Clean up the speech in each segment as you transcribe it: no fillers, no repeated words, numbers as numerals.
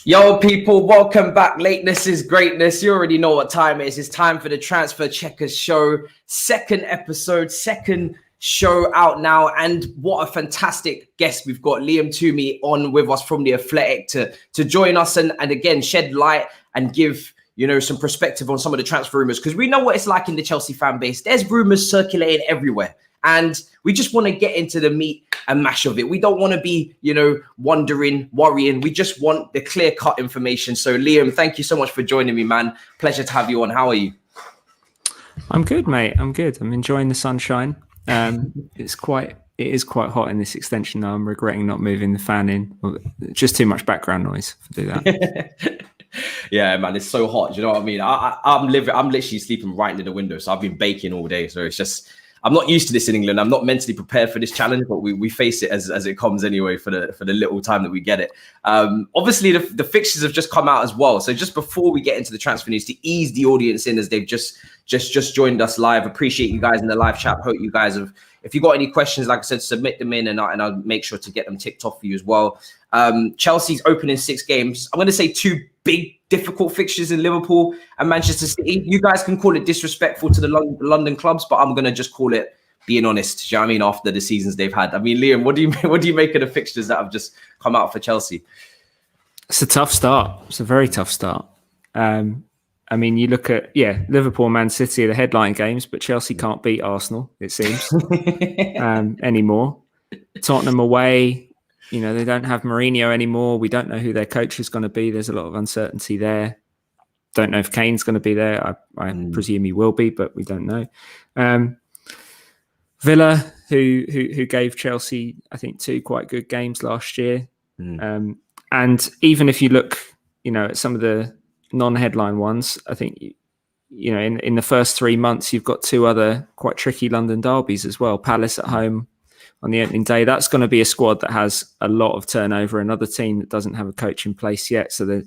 Yo, people, welcome back. Lateness is greatness. You already know what time it is. It's time for the Transfer Checkers show. Second episode, second show out now. And what a fantastic guest we've got. Liam Twomey on with us from The Athletic to join us and again, shed light and give, some perspective on some of the transfer rumours. Because we know what it's like in the Chelsea fan base. There's rumours circulating everywhere. And we just want to get into the meat and mash of it. We don't want to be, wondering, worrying. We just want the clear-cut information. So, Liam, thank you so much for joining me, man. Pleasure to have you on. How are you? I'm good, mate. I'm good. I'm enjoying the sunshine. It is quite hot in this extension now. I'm regretting not moving the fan in. Just too much background noise to do that. Yeah, man, it's so hot. Do you know what I mean? I'm literally sleeping right near the window. So I've been baking all day. So it's just... I'm not used to this in England. I'm not mentally prepared for this challenge, but we face it as it comes anyway for the little time that we get it. Obviously, the fixtures have just come out as well. So just before we get into the transfer news, to ease the audience in as they've just joined us live, appreciate you guys in the live chat. Hope you guys have. If you got any questions, like I said, submit them in, and I'll make sure to get them ticked off for you as well. Chelsea's opening 6 games. I'm going to say 2 big, difficult fixtures in Liverpool and Manchester City. You guys can call it disrespectful to the London clubs, but I'm going to just call it being honest. Do you know what I mean? After the seasons they've had. I mean, Liam, what do you make of the fixtures that have just come out for Chelsea? It's a tough start. It's a very tough start. I mean, you look at, Liverpool and Man City are the headline games, but Chelsea can't beat Arsenal, it seems, anymore. Tottenham away, they don't have Mourinho anymore. We don't know who their coach is going to be. There's a lot of uncertainty there. Don't know if Kane's going to be there. I presume he will be, but we don't know. Villa, who gave Chelsea, I think, 2 quite good games last year. And even if you look, at some of the non-headline ones, I think, in the first 3 months, you've got 2 other quite tricky London derbies as well. Palace at home on the opening day. That's going to be a squad that has a lot of turnover. Another team that doesn't have a coach in place yet, so they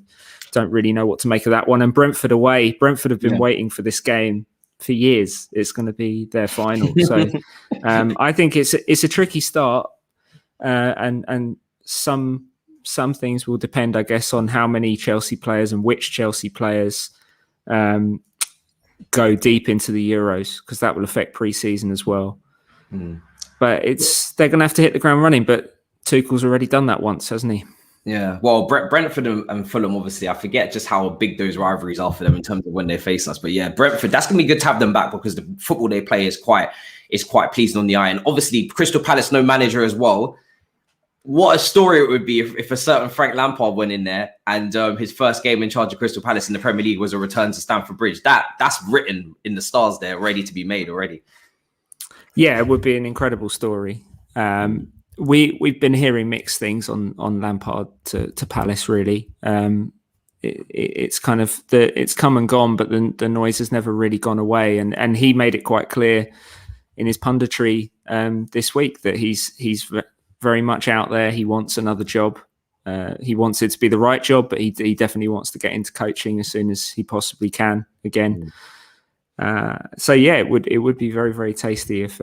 don't really know what to make of that one. And Brentford away. Brentford have been waiting for this game for years. It's going to be their final. So I think it's a tricky start, and some things will depend, I guess, on how many Chelsea players and which Chelsea players go deep into the Euros, because that will affect pre-season as well. But they're going to have to hit the ground running. But Tuchel's already done that once, hasn't he? Yeah. Well, Brentford and Fulham, obviously, I forget just how big those rivalries are for them in terms of when they face us. But yeah, Brentford, that's going to be good to have them back, because the football they play is quite pleasing on the eye. And obviously, Crystal Palace, no manager as well. What a story it would be if a certain Frank Lampard went in there and his first game in charge of Crystal Palace in the Premier League was a return to Stamford Bridge. That's written in the stars there, ready to be made already. Yeah, it would be an incredible story. We've been hearing mixed things on Lampard to Palace, really. It's kind of it's come and gone, but the noise has never really gone away. And he made it quite clear in his punditry this week that he's very much out there. He wants another job. He wants it to be the right job, but he definitely wants to get into coaching as soon as he possibly can again. So yeah, it would be very, very tasty if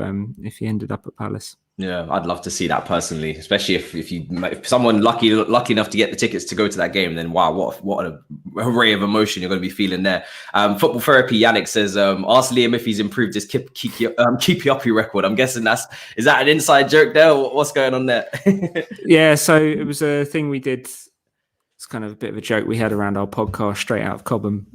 he ended up at Palace. Yeah, I'd love to see that personally, especially if someone lucky enough to get the tickets to go to that game, then wow, what an array of emotion you're going to be feeling there. Football Therapy Yannick says, ask Liam if he's improved his keepy record. I'm guessing is that an inside joke there? Or what's going on there? Yeah, so it was a thing we did. It's kind of a bit of a joke we had around our podcast, Straight Out of Cobham.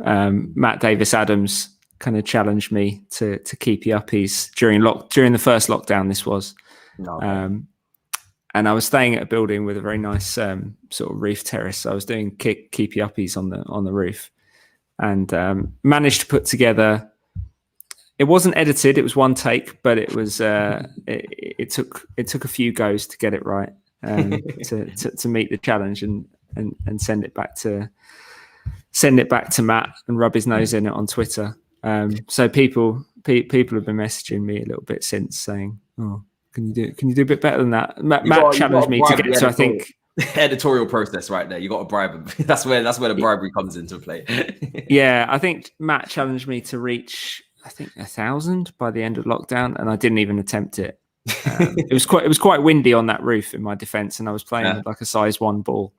Matt Davis-Adams kind of challenged me to keep uppies during the first lockdown. This was, and I was staying at a building with a very nice sort of roof terrace. So I was doing keepy uppies on the roof, and managed to put together. It wasn't edited; it was one take, but it was. It took a few goes to get it right, to meet the challenge and send it back to Matt and rub his nose in it on Twitter. So people have been messaging me a little bit since saying, "Oh, can you do a bit better than that?" Matt challenged me to get to, I think, editorial process right there. You got to bribe him. That's where the bribery comes into play. Yeah, I think Matt challenged me to reach, I think, 1,000 by the end of lockdown, and I didn't even attempt it. It was quite windy on that roof, in my defence, and I was playing with like a size 1 ball.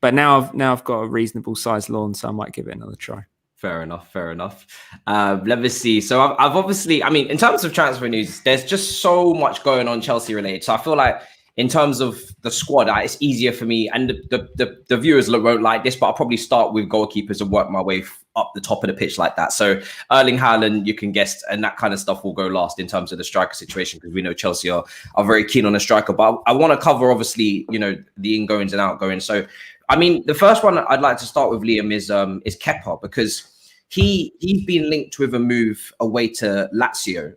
But now I've got a reasonable sized lawn, so I might give it another try. Fair enough. Let me see. So I've obviously, I mean, in terms of transfer news, there's just so much going on Chelsea related. So I feel like in terms of the squad, it's easier for me, and the viewers won't like this, but I'll probably start with goalkeepers and work my way up the top of the pitch like that. So Erling Haaland, you can guess, and that kind of stuff will go last in terms of the striker situation, because we know Chelsea are very keen on a striker. But I want to cover, obviously, the ingoings and outgoings. So, I mean, the first one I'd like to start with, Liam, is Kepa, because he's been linked with a move away to Lazio,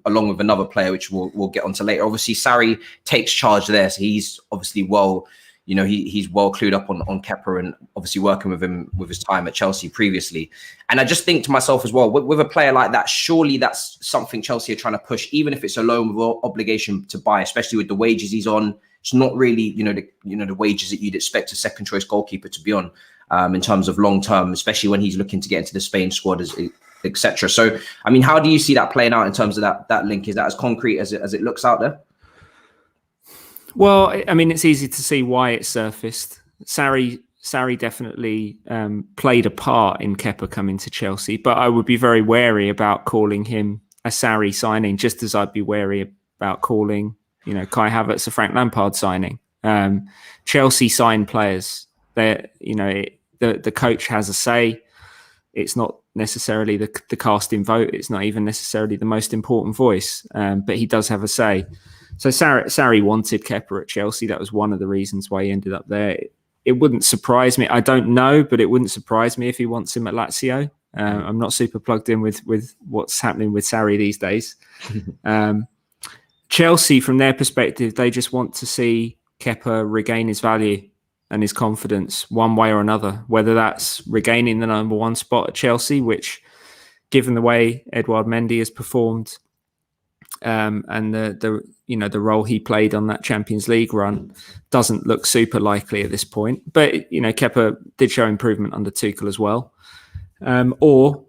along with another player, which we'll get onto later. Obviously, Sarri takes charge there, so he's obviously he's well clued up on Kepa, and obviously working with him with his time at Chelsea previously. And I just think to myself as well, with a player like that, surely that's something Chelsea are trying to push, even if it's a loan with obligation to buy, especially with the wages he's on. It's not really, the wages that you'd expect a second choice goalkeeper to be on. In terms of long term, especially when he's looking to get into the Spain squad, etc. So, I mean, how do you see that playing out in terms of that link? Is that as concrete as it looks out there? Well, I mean, it's easy to see why it surfaced. Sarri definitely played a part in Kepa coming to Chelsea, but I would be very wary about calling him a Sarri signing, just as I'd be wary about calling, Kai Havertz a Frank Lampard signing. Chelsea sign players. The coach has a say. It's not necessarily the casting vote. It's not even necessarily the most important voice, but he does have a say. So Sarri wanted Kepa at Chelsea. That was one of the reasons why he ended up there. It wouldn't surprise me. I don't know, but it wouldn't surprise me if he wants him at Lazio. I'm not super plugged in with what's happening with Sarri these days. Chelsea, from their perspective, they just want to see Kepa regain his value and his confidence one way or another, whether that's regaining the number one spot at Chelsea, which, given the way Edouard Mendy has performed, and the role he played on that Champions League run, doesn't look super likely at this point. But Kepa did show improvement under Tuchel as well, or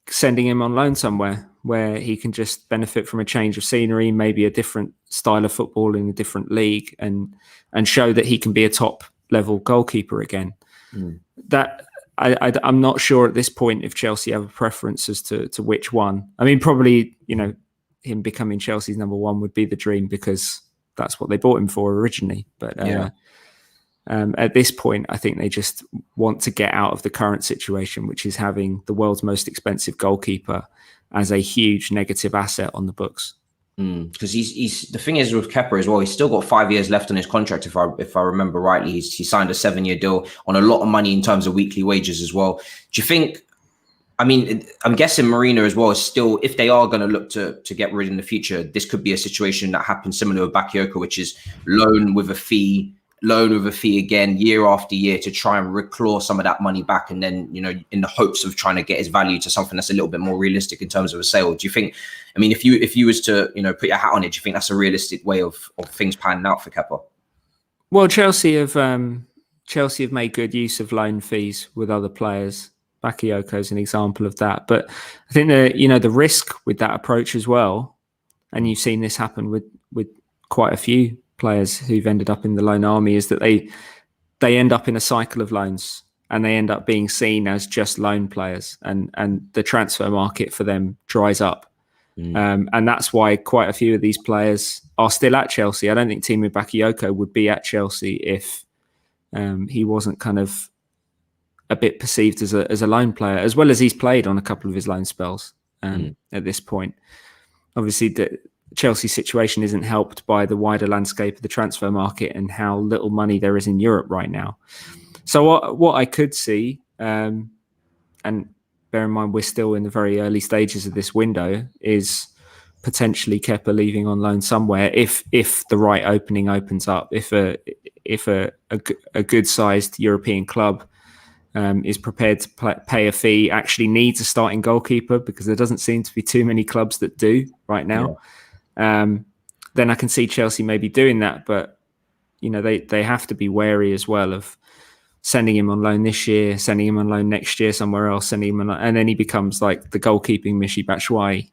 sending him on loan somewhere where he can just benefit from a change of scenery, maybe a different style of football in a different league, and show that he can be a top level goalkeeper again. That I'm not sure at this point if Chelsea have a preference as to which one. I mean, probably him becoming Chelsea's number one would be the dream, because that's what they bought him for originally. But at this point, I think they just want to get out of the current situation, which is having the world's most expensive goalkeeper as a huge negative asset on the books. Because he's the thing is with Kepa as well, he's still got 5 years left on his contract. If I remember rightly, he signed a 7-year deal on a lot of money in terms of weekly wages as well. Do you think? I mean, I'm guessing Marino as well is still, if they are going to look to get rid in the future, this could be a situation that happens similar with Bakayoko, which is loan with a fee again, year after year, to try and reclaw some of that money back. And then, in the hopes of trying to get his value to something that's a little bit more realistic in terms of a sale. Do you think, I mean, if you was to, put your hat on it, do you think that's a realistic way of things panning out for Kepa? Well, Chelsea have made good use of loan fees with other players. Bakayoko is an example of that. But I think the risk with that approach as well, and you've seen this happen with quite a few players who've ended up in the loan army, is that they end up in a cycle of loans, and they end up being seen as just loan players, and the transfer market for them dries up. And that's why quite a few of these players are still at Chelsea. I don't think Tammy Bakayoko would be at Chelsea if he wasn't kind of a bit perceived as a loan player, as well as he's played on a couple of his loan spells at this point. Obviously, the Chelsea situation isn't helped by the wider landscape of the transfer market and how little money there is in Europe right now. So what I could see, and bear in mind we're still in the very early stages of this window, is potentially Kepa leaving on loan somewhere if the right opening opens up, if a good sized European club is prepared to pay a fee, actually needs a starting goalkeeper, because there doesn't seem to be too many clubs that do right now. Then I can see Chelsea maybe doing that, but they have to be wary as well of sending him on loan this year, sending him on loan next year somewhere else, sending him on, and then he becomes like the goalkeeping Michy Batshuayi.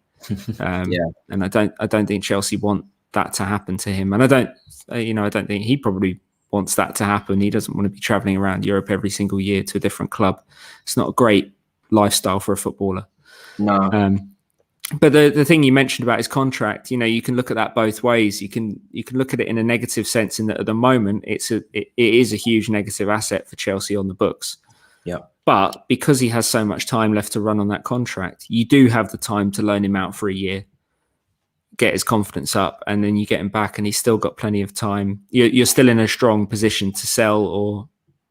And I don't think Chelsea want that to happen to him, and I don't think he probably wants that to happen. He doesn't want to be traveling around Europe every single year to a different club. It's not a great lifestyle for a footballer. No. But the thing you mentioned about his contract, you can look at that both ways. You can look at it in a negative sense, in that at the moment it is a huge negative asset for Chelsea on the books. Yeah. But because he has so much time left to run on that contract, you do have the time to loan him out for a year, get his confidence up, and then you get him back, and he's still got plenty of time. You're still in a strong position to sell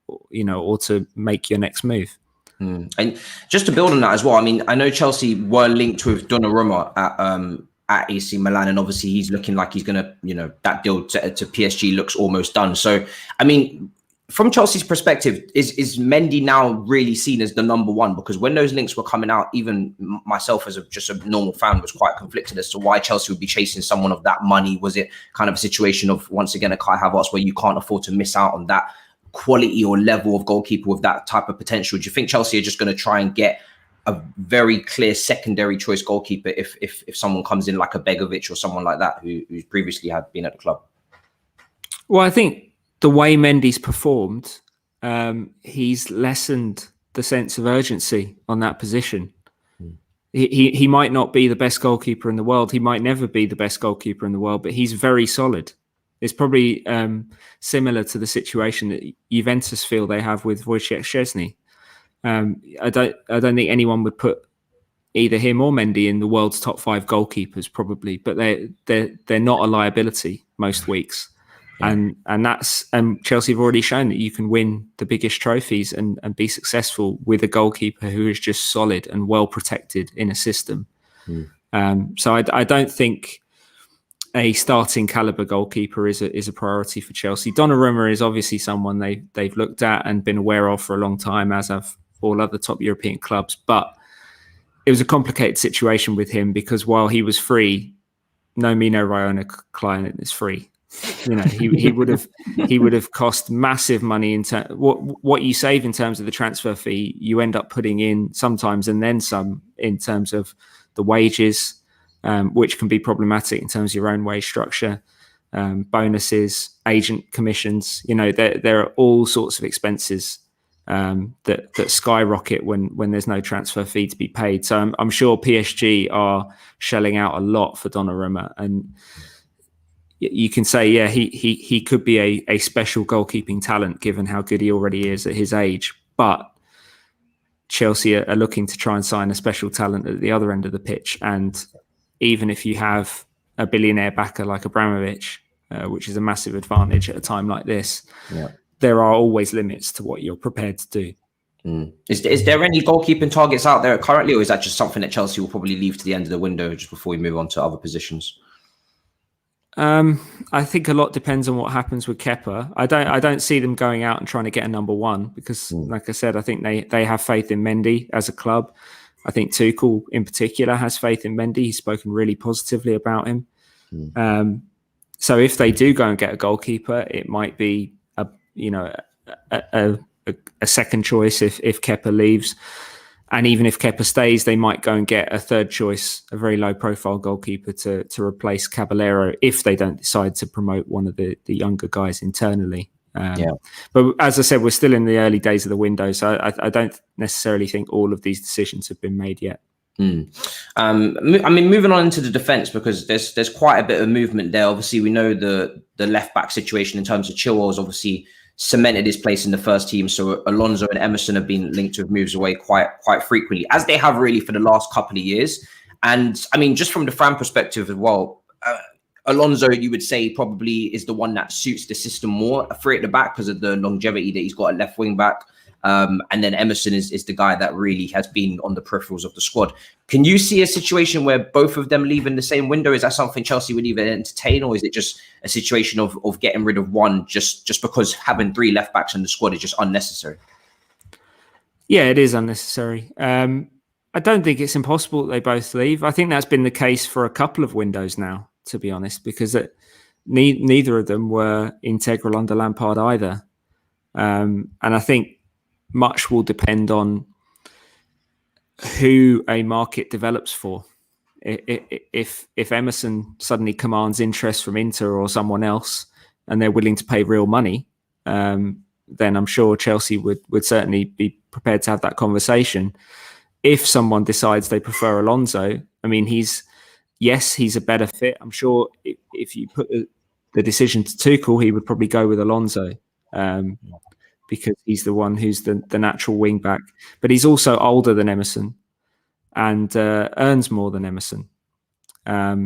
or to make your next move. And just to build on that as well, I mean, I know Chelsea were linked with Donnarumma at AC Milan, and obviously he's looking like he's going to, that deal to PSG looks almost done. So, I mean, from Chelsea's perspective, is Mendy now really seen as the number one? Because when those links were coming out, even myself as just a normal fan was quite conflicted as to why Chelsea would be chasing someone of that money. Was it kind of a situation of, once again, a Kai Havertz where you can't afford to miss out on that quality or level of goalkeeper with that type of potential? Do you think Chelsea are just going to try and get a very clear secondary choice goalkeeper if someone comes in like a Begovic or someone like that who previously had been at the club? Well, I think the way Mendy's performed, he's lessened the sense of urgency on that position. He might not be the best goalkeeper in the world. He might never be the best goalkeeper in the world, but he's very solid. It's probably similar to the situation that Juventus feel they have with Wojciech Szczesny. I don't think anyone would put either him or Mendy in the world's top 5 goalkeepers, probably, but they're not a liability most weeks. Yeah. And Chelsea have already shown that you can win the biggest trophies and be successful with a goalkeeper who is just solid and well protected in a system. So I don't think a starting caliber goalkeeper is a priority for Chelsea. Donnarumma is obviously someone they've looked at and been aware of for a long time, as have all other top European clubs. But it was a complicated situation with him because while he was free, no me, no Raiola client is free. He would have cost massive money in what you save in terms of the transfer fee. You end up putting in sometimes and then some in terms of the wages. Which can be problematic in terms of your own wage structure, bonuses, agent commissions. There are all sorts of expenses that skyrocket when there's no transfer fee to be paid. So I'm sure PSG are shelling out a lot for Donnarumma, and you can say, yeah, he could be a special goalkeeping talent given how good he already is at his age, but Chelsea are looking to try and sign a special talent at the other end of the pitch. And even if you have a billionaire backer like Abramovich, which is a massive advantage at a time like this, there are always limits to what you're prepared to do. Is there any goalkeeping targets out there currently, or is that just something that Chelsea will probably leave to the end of the window just before we move on to other positions? I think a lot depends on what happens with Kepa. I don't see them going out and trying to get a number one because, like I said, I think they have faith in Mendy as a club. I think Tuchel in particular has faith in Mendy. He's spoken really positively about him. So if they do go and get a goalkeeper, it might be a second choice if Kepa leaves. And even if Kepa stays, they might go and get a third choice, a very low profile goalkeeper to replace Caballero if they don't decide to promote one of the younger guys internally. But as I said, we're still in the early days of the window, so I don't necessarily think all of these decisions have been made yet. I mean, moving on into the defence, because there's quite a bit of movement there. Obviously, we know the left back situation in terms of Chilwell's obviously cemented his place in the first team. So Alonso and Emerson have been linked with moves away quite frequently, as they have really for the last couple of years. And I mean, just from the fan perspective as well, Alonso, you would say, probably is the one that suits the system more, free at the back because of the longevity that he's got at left wing back. And then Emerson is the guy that really has been on the peripherals of the squad. Can you see a situation where both of them leave in the same window? Is that something Chelsea would even entertain, or is it just a situation of getting rid of one just because having 3 left backs in the squad is just unnecessary? Yeah, it is unnecessary. I don't think it's impossible that they both leave. I think that's been the case for a couple of windows now, to be honest, because neither of them were integral under Lampard either. And I think much will depend on who a market develops for. If Emerson suddenly commands interest from Inter or someone else and they're willing to pay real money, then I'm sure Chelsea would certainly be prepared to have that conversation. If someone decides they prefer Alonso, I mean, he's a better fit. I'm sure if you put the decision to Tuchel, he would probably go with Alonso because he's the one who's the natural wing back. But he's also older than Emerson and earns more than Emerson. Are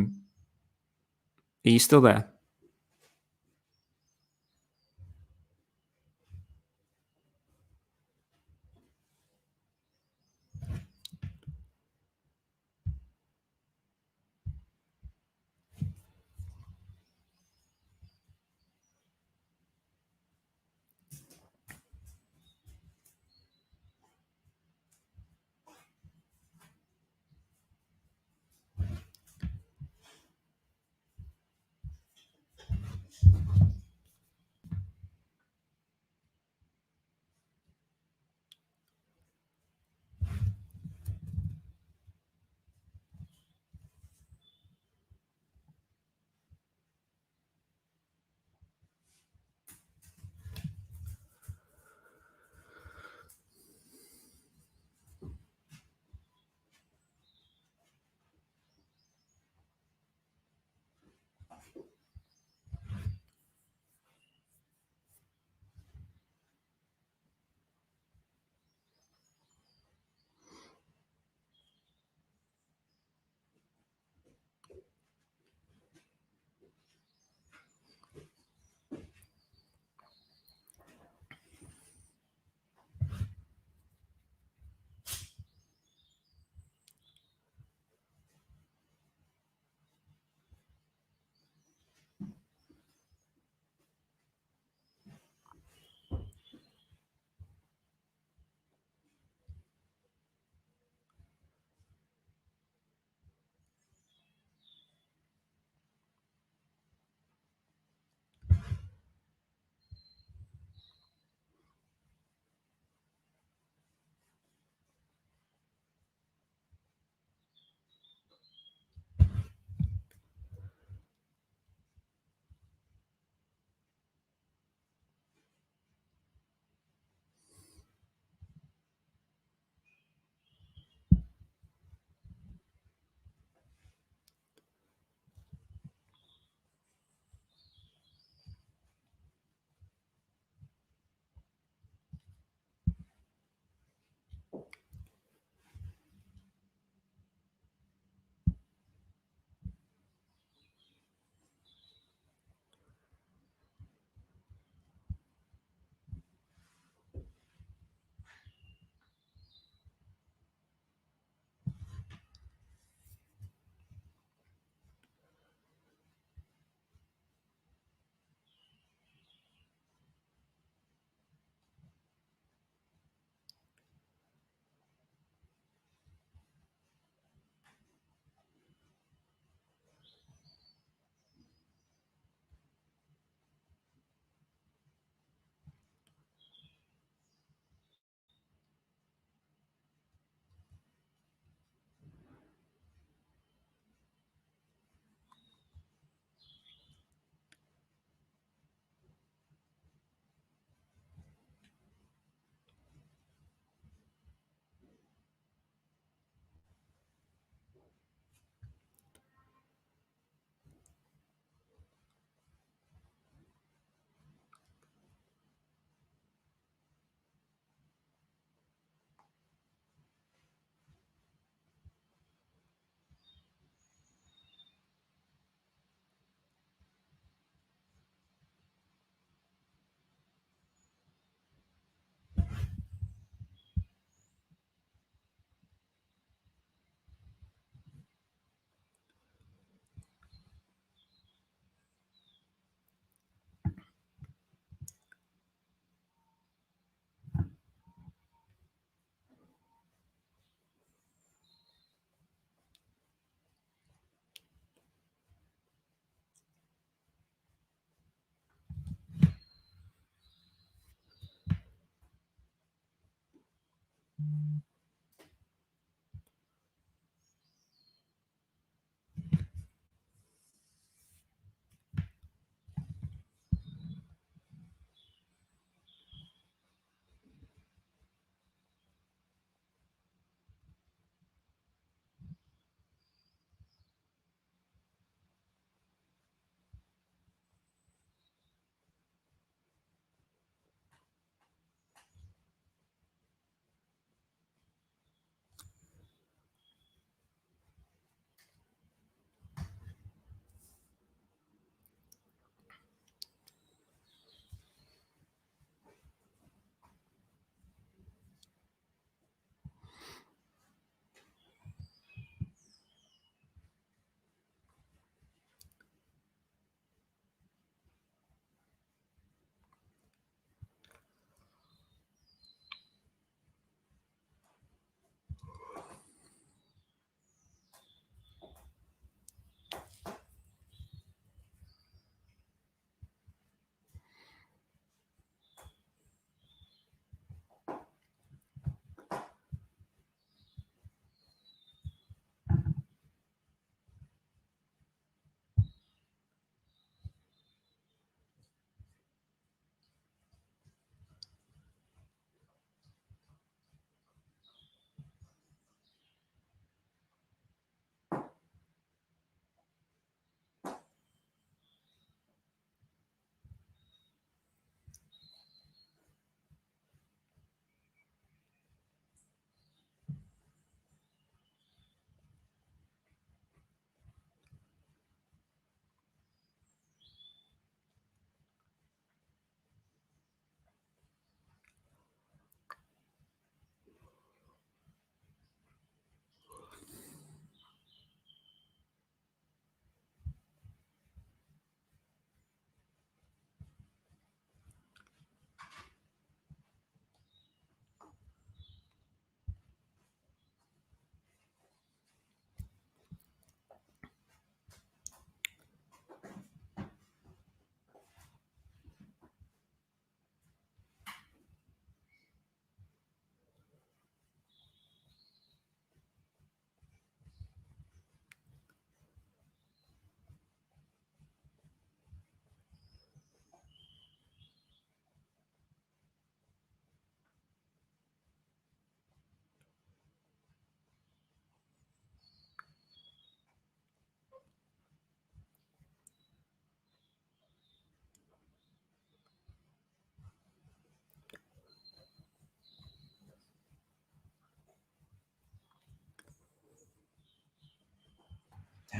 you still there?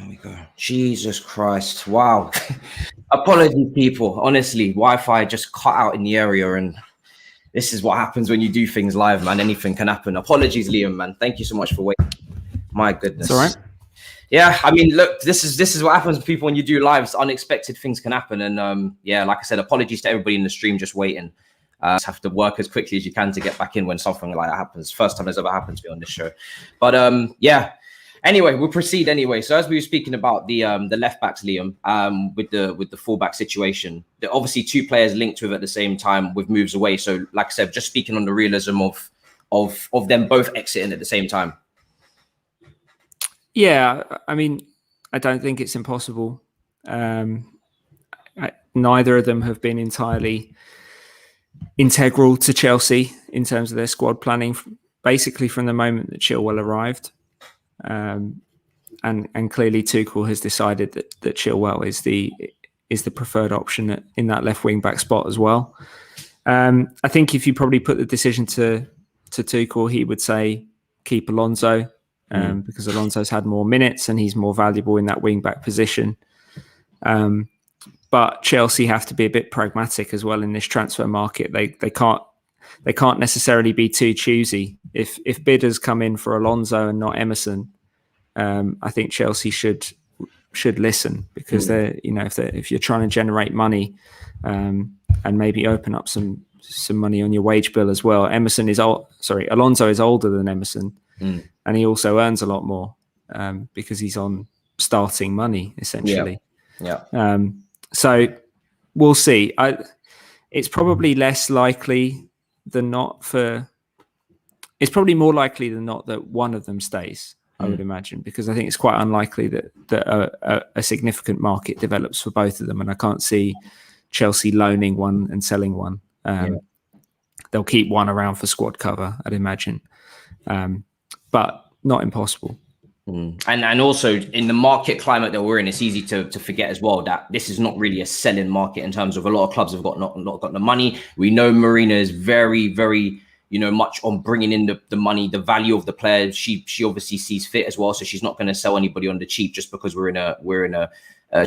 There we go. Jesus Christ. Wow. Apologies, people. Honestly, Wi-Fi just cut out in the area, and this is what happens when you do things live, man. Anything can happen. Apologies, Liam, man. Thank you so much for waiting. My goodness. It's all right. Yeah, I mean, look, this is what happens to people when you do lives. Unexpected things can happen. And yeah, like I said, apologies to everybody in the stream just waiting. Just have to work as quickly as you can to get back in when something like that happens. First time it's ever happened to me on this show. But yeah. Anyway, we'll proceed anyway. So as we were speaking about the left backs, Liam, with the fullback situation, there are obviously two players linked with at the same time with moves away. So like I said, just speaking on the realism of them both exiting at the same time. Yeah, I mean, I don't think it's impossible. Neither of them have been entirely integral to Chelsea in terms of their squad planning, basically from the moment that Chilwell arrived. And clearly Tuchel has decided that Chilwell is the preferred option in that left wing back spot as well. I think if you probably put the decision to Tuchel, he would say keep Alonso. Because Alonso's had more minutes and he's more valuable in that wing back position. But Chelsea have to be a bit pragmatic as well in this transfer market. They can't necessarily be too choosy. If bidders come in for Alonso and not Emerson, I think Chelsea should listen, because if you're trying to generate money and maybe open up some money on your wage bill as well. Alonso is older than Emerson. And he also earns a lot more because he's on starting money, essentially. Yeah. So we'll see. It's probably less likely than not it's probably more likely than not that one of them stays, I would imagine, because I think it's quite unlikely that a significant market develops for both of them. And I can't see Chelsea loaning one and selling one. They'll keep one around for squad cover, I'd imagine. But not impossible. And also in the market climate that we're in, it's easy to forget as well that this is not really a selling market in terms of a lot of clubs have not got the money. We know Marina is very, very, much on bringing in the money, the value of the players. She obviously sees fit as well, so she's not going to sell anybody on the cheap just because we're in a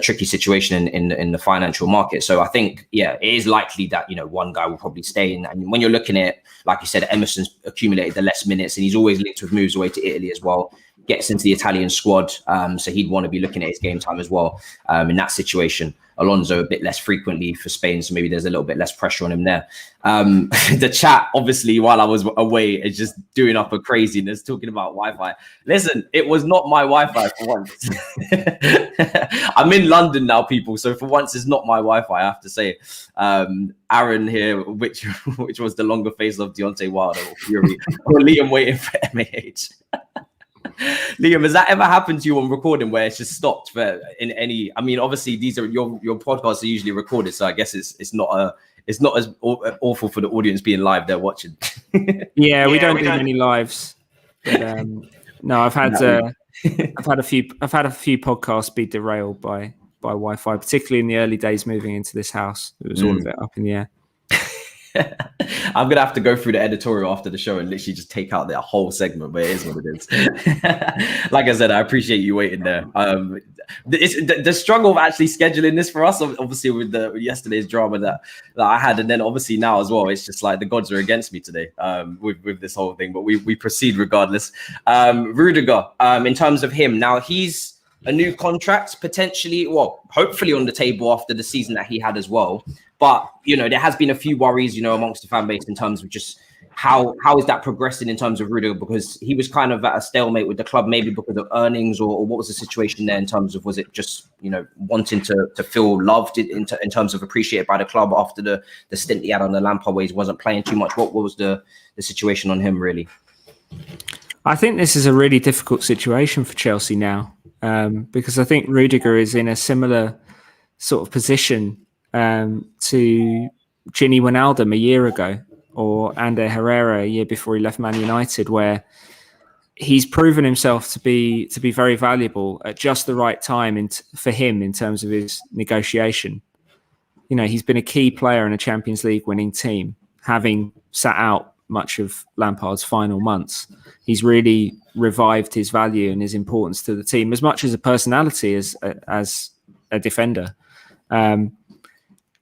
tricky situation in the financial market. So I think, yeah, it is likely that, one guy will probably stay in. And when you're looking at, like you said, Emerson's accumulated the less minutes and he's always linked with moves away to Italy as well, gets into the Italian squad. So he'd want to be looking at his game time as well in that situation. Alonso a bit less frequently for Spain, so maybe there's a little bit less pressure on him there. The chat, obviously, while I was away, is just doing up a craziness, talking about Wi-Fi. Listen, it was not my Wi-Fi for once. I'm in London now, people, so for once it's not my Wi-Fi, I have to say. Aaron here, which was the longer face of Deontay Wilder or Fury, or Liam waiting for MAH. Liam, has that ever happened to you on recording where it's just stopped in any? I mean, obviously these are your podcasts are usually recorded, so I guess it's not as awful for the audience being live there watching. Yeah, we don't do many lives. But, no, I've had a few podcasts be derailed by Wi-Fi, particularly in the early days moving into this house. It was all of it up in the air. I'm gonna have to go through the editorial after the show and literally just take out that whole segment, but it is what it is. Like I said, I appreciate you waiting there. It's the struggle of actually scheduling this for us, obviously with yesterday's drama that I had, and then obviously now as well, it's just like the gods are against me today with this whole thing, but we proceed regardless. Rudiger, in terms of him, now he's a new contract potentially, well, hopefully on the table after the season that he had as well. But, there has been a few worries, amongst the fan base in terms of just how is that progressing in terms of Rudiger, because he was kind of at a stalemate with the club, maybe because of earnings or what was the situation there in terms of, was it just, wanting to feel loved in terms of appreciated by the club after the stint he had on the Lampard ways, wasn't playing too much. What was the situation on him really? I think this is a really difficult situation for Chelsea now, because I think Rudiger is in a similar sort of position to Gini Wijnaldum a year ago, or Ander Herrera a year before he left Man United, where he's proven himself to be very valuable at just the right time for him in terms of his negotiation. He's been a key player in a Champions League winning team, having sat out much of Lampard's final months. He's really revived his value and his importance to the team as much as a personality as a defender. And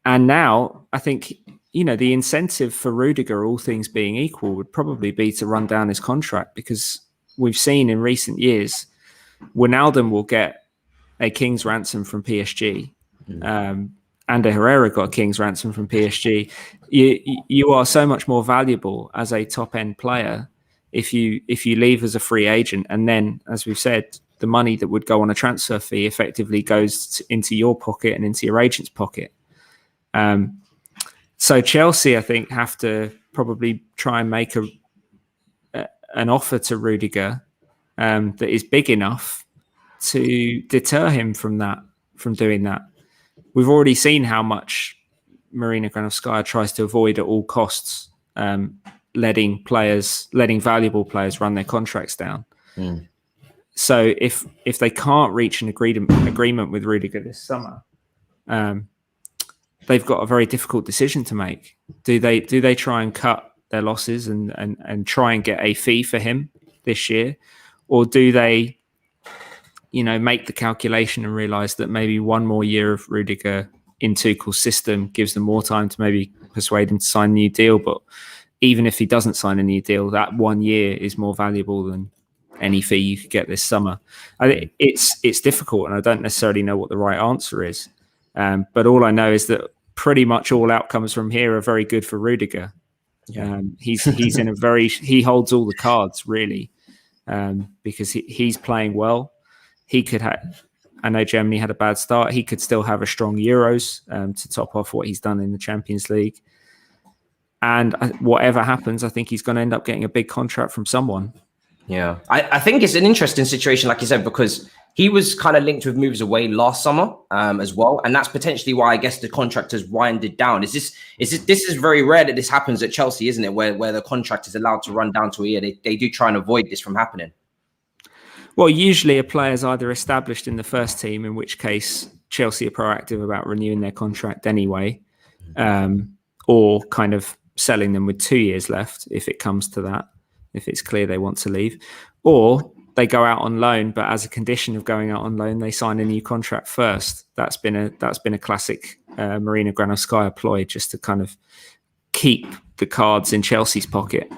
now I think, the incentive for Rudiger, all things being equal, would probably be to run down his contract, because we've seen in recent years, Wijnaldum will get a king's ransom from PSG. Ander Herrera got a king's ransom from PSG. You are so much more valuable as a top end player if you leave as a free agent, and then, as we've said, the money that would go on a transfer fee effectively goes into your pocket and into your agent's pocket. So Chelsea, I think, have to probably try and make an offer to Rudiger that is big enough to deter him from doing that. We've already seen how much Marina Granovskaya tries to avoid at all costs, letting valuable players run their contracts down. So if they can't reach an agreement with Rudiger this summer, they've got a very difficult decision to make. Do they try and cut their losses and try and get a fee for him this year, or do they, make the calculation and realize that maybe one more year of Rudiger in Tuchel's system gives them more time to maybe persuade him to sign a new deal? But even if he doesn't sign a new deal, that 1 year is more valuable than any fee you could get this summer. I think it's difficult, and I don't necessarily know what the right answer is. But all I know is that pretty much all outcomes from here are very good for Rudiger. Yeah. He's in he holds all the cards really, because he's playing well. He could I know Germany had a bad start. He could still have a strong Euros to top off what he's done in the Champions League. And whatever happens, I think he's going to end up getting a big contract from someone. Yeah, I think it's an interesting situation, like you said, because he was kind of linked with moves away last summer as well, and that's potentially why I guess the contract has winded down. This is very rare that this happens at Chelsea, isn't it? Where the contract is allowed to run down to a year. They do try and avoid this from happening. Well, usually a player's either established in the first team, in which case Chelsea are proactive about renewing their contract anyway, or kind of selling them with 2 years left if it comes to that, if it's clear they want to leave, or they go out on loan, but as a condition of going out on loan, they sign a new contract first. That's been a classic Marina Granovskaya ploy, just to kind of keep the cards in Chelsea's pocket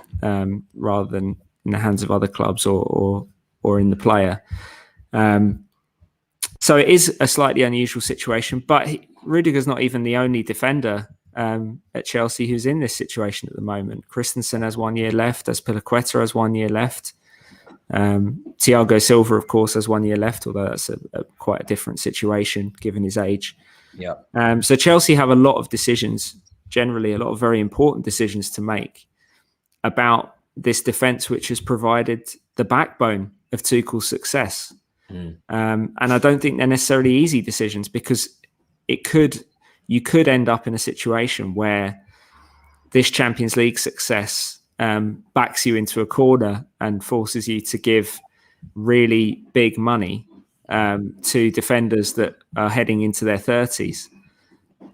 rather than in the hands of other clubs or in the player. So it is a slightly unusual situation, but Rudiger's not even the only defender at Chelsea who's in this situation at the moment. Christensen has 1 year left. Azpilicueta has 1 year left. Thiago Silva, of course, has 1 year left, although that's quite a different situation given his age. Yeah. So Chelsea have a lot of decisions, generally a lot of very important decisions to make about this defence, which has provided the backbone of Tuchel's success. And I don't think they're necessarily easy decisions, because you could end up in a situation where this Champions League success backs you into a corner and forces you to give really big money to defenders that are heading into their 30s,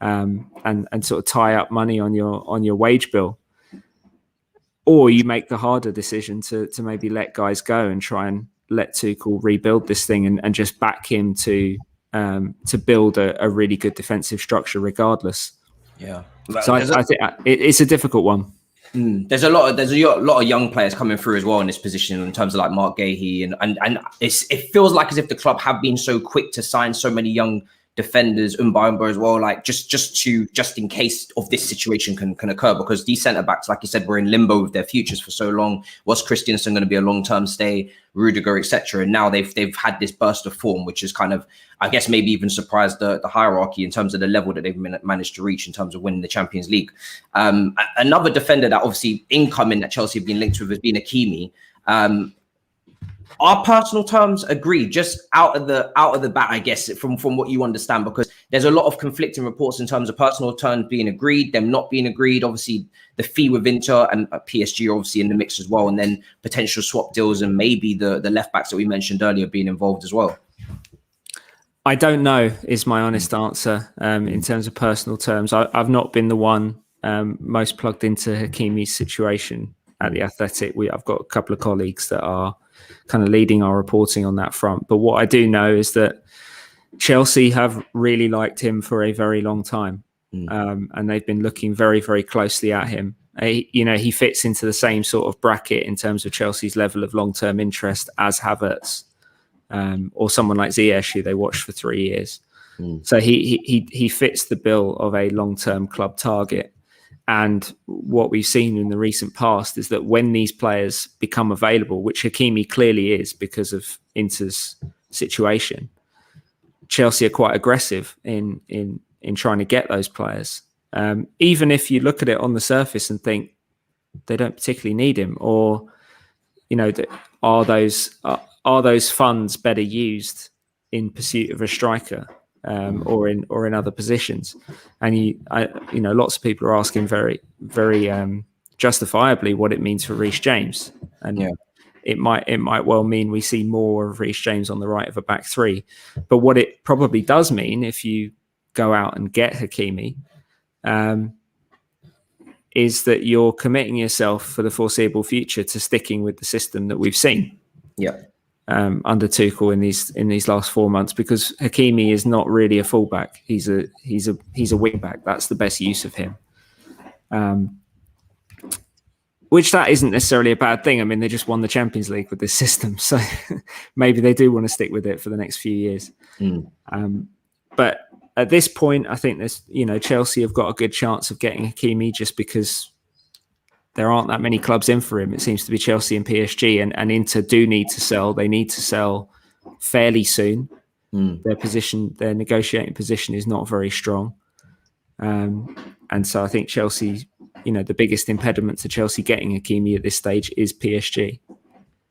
and sort of tie up money on your wage bill. Or you make the harder decision to maybe let guys go and try and let Tuchel rebuild this thing and just back him to build a really good defensive structure regardless. Yeah. So I think it's a difficult one. There's a lot of young players coming through as well in this position, in terms of like Mark Gahey, and it feels like as if the club have been so quick to sign so many young defenders, Umba as well, like just in case of this situation can occur, because these centre backs, like you said, were in limbo with their futures for so long. Was Christensen going to be a long-term stay, Rudiger, etc.? And now they've had this burst of form, which is kind of, I guess, maybe even surprised the hierarchy in terms of the level that they've managed to reach in terms of winning the Champions League. Another defender that obviously incoming that Chelsea have been linked with has been Hakimi. Our personal terms agree, just out of the bat, I guess, from what you understand, because there's a lot of conflicting reports in terms of personal terms being agreed, them not being agreed. Obviously, the fee with Inter and PSG are obviously in the mix as well, and then potential swap deals and maybe the left backs that we mentioned earlier being involved as well. I don't know is my honest answer in terms of personal terms. I've not been the one most plugged into Hakimi's situation at the Athletic. I've got a couple of colleagues that are kind of leading our reporting on that front. But what I do know is that Chelsea have really liked him for a very long time. And they've been looking very, very closely at him. He fits into the same sort of bracket in terms of Chelsea's level of long-term interest as Havertz, or someone like Ziyech, who they watched for 3 years. So he fits the bill of a long-term club target. And what we've seen in the recent past is that when these players become available, which Hakimi clearly is because of Inter's situation, Chelsea are quite aggressive in trying to get those players. Even if you look at it on the surface and think they don't particularly need him, or are those funds better used in pursuit of a striker, or in other positions? And lots of people are asking very, very justifiably what it means for Reece James, and it might well mean we see more of Reece James on the right of a back three. But what it probably does mean, if you go out and get Hakimi, is that you're committing yourself for the foreseeable future to sticking with the system that we've seen under Tuchel in these last 4 months, because Hakimi is not really a fullback. He's a wing back. That's the best use of him. Which that isn't necessarily a bad thing. I mean, they just won the Champions League with this system, so maybe they do want to stick with it for the next few years. But at this point, I think Chelsea have got a good chance of getting Hakimi, just because there aren't that many clubs in for him. It seems to be Chelsea and PSG, and Inter do need to sell. They need to sell fairly soon. Their negotiating position is not very strong. And so I think Chelsea, the biggest impediment to Chelsea getting Hakimi at this stage is PSG.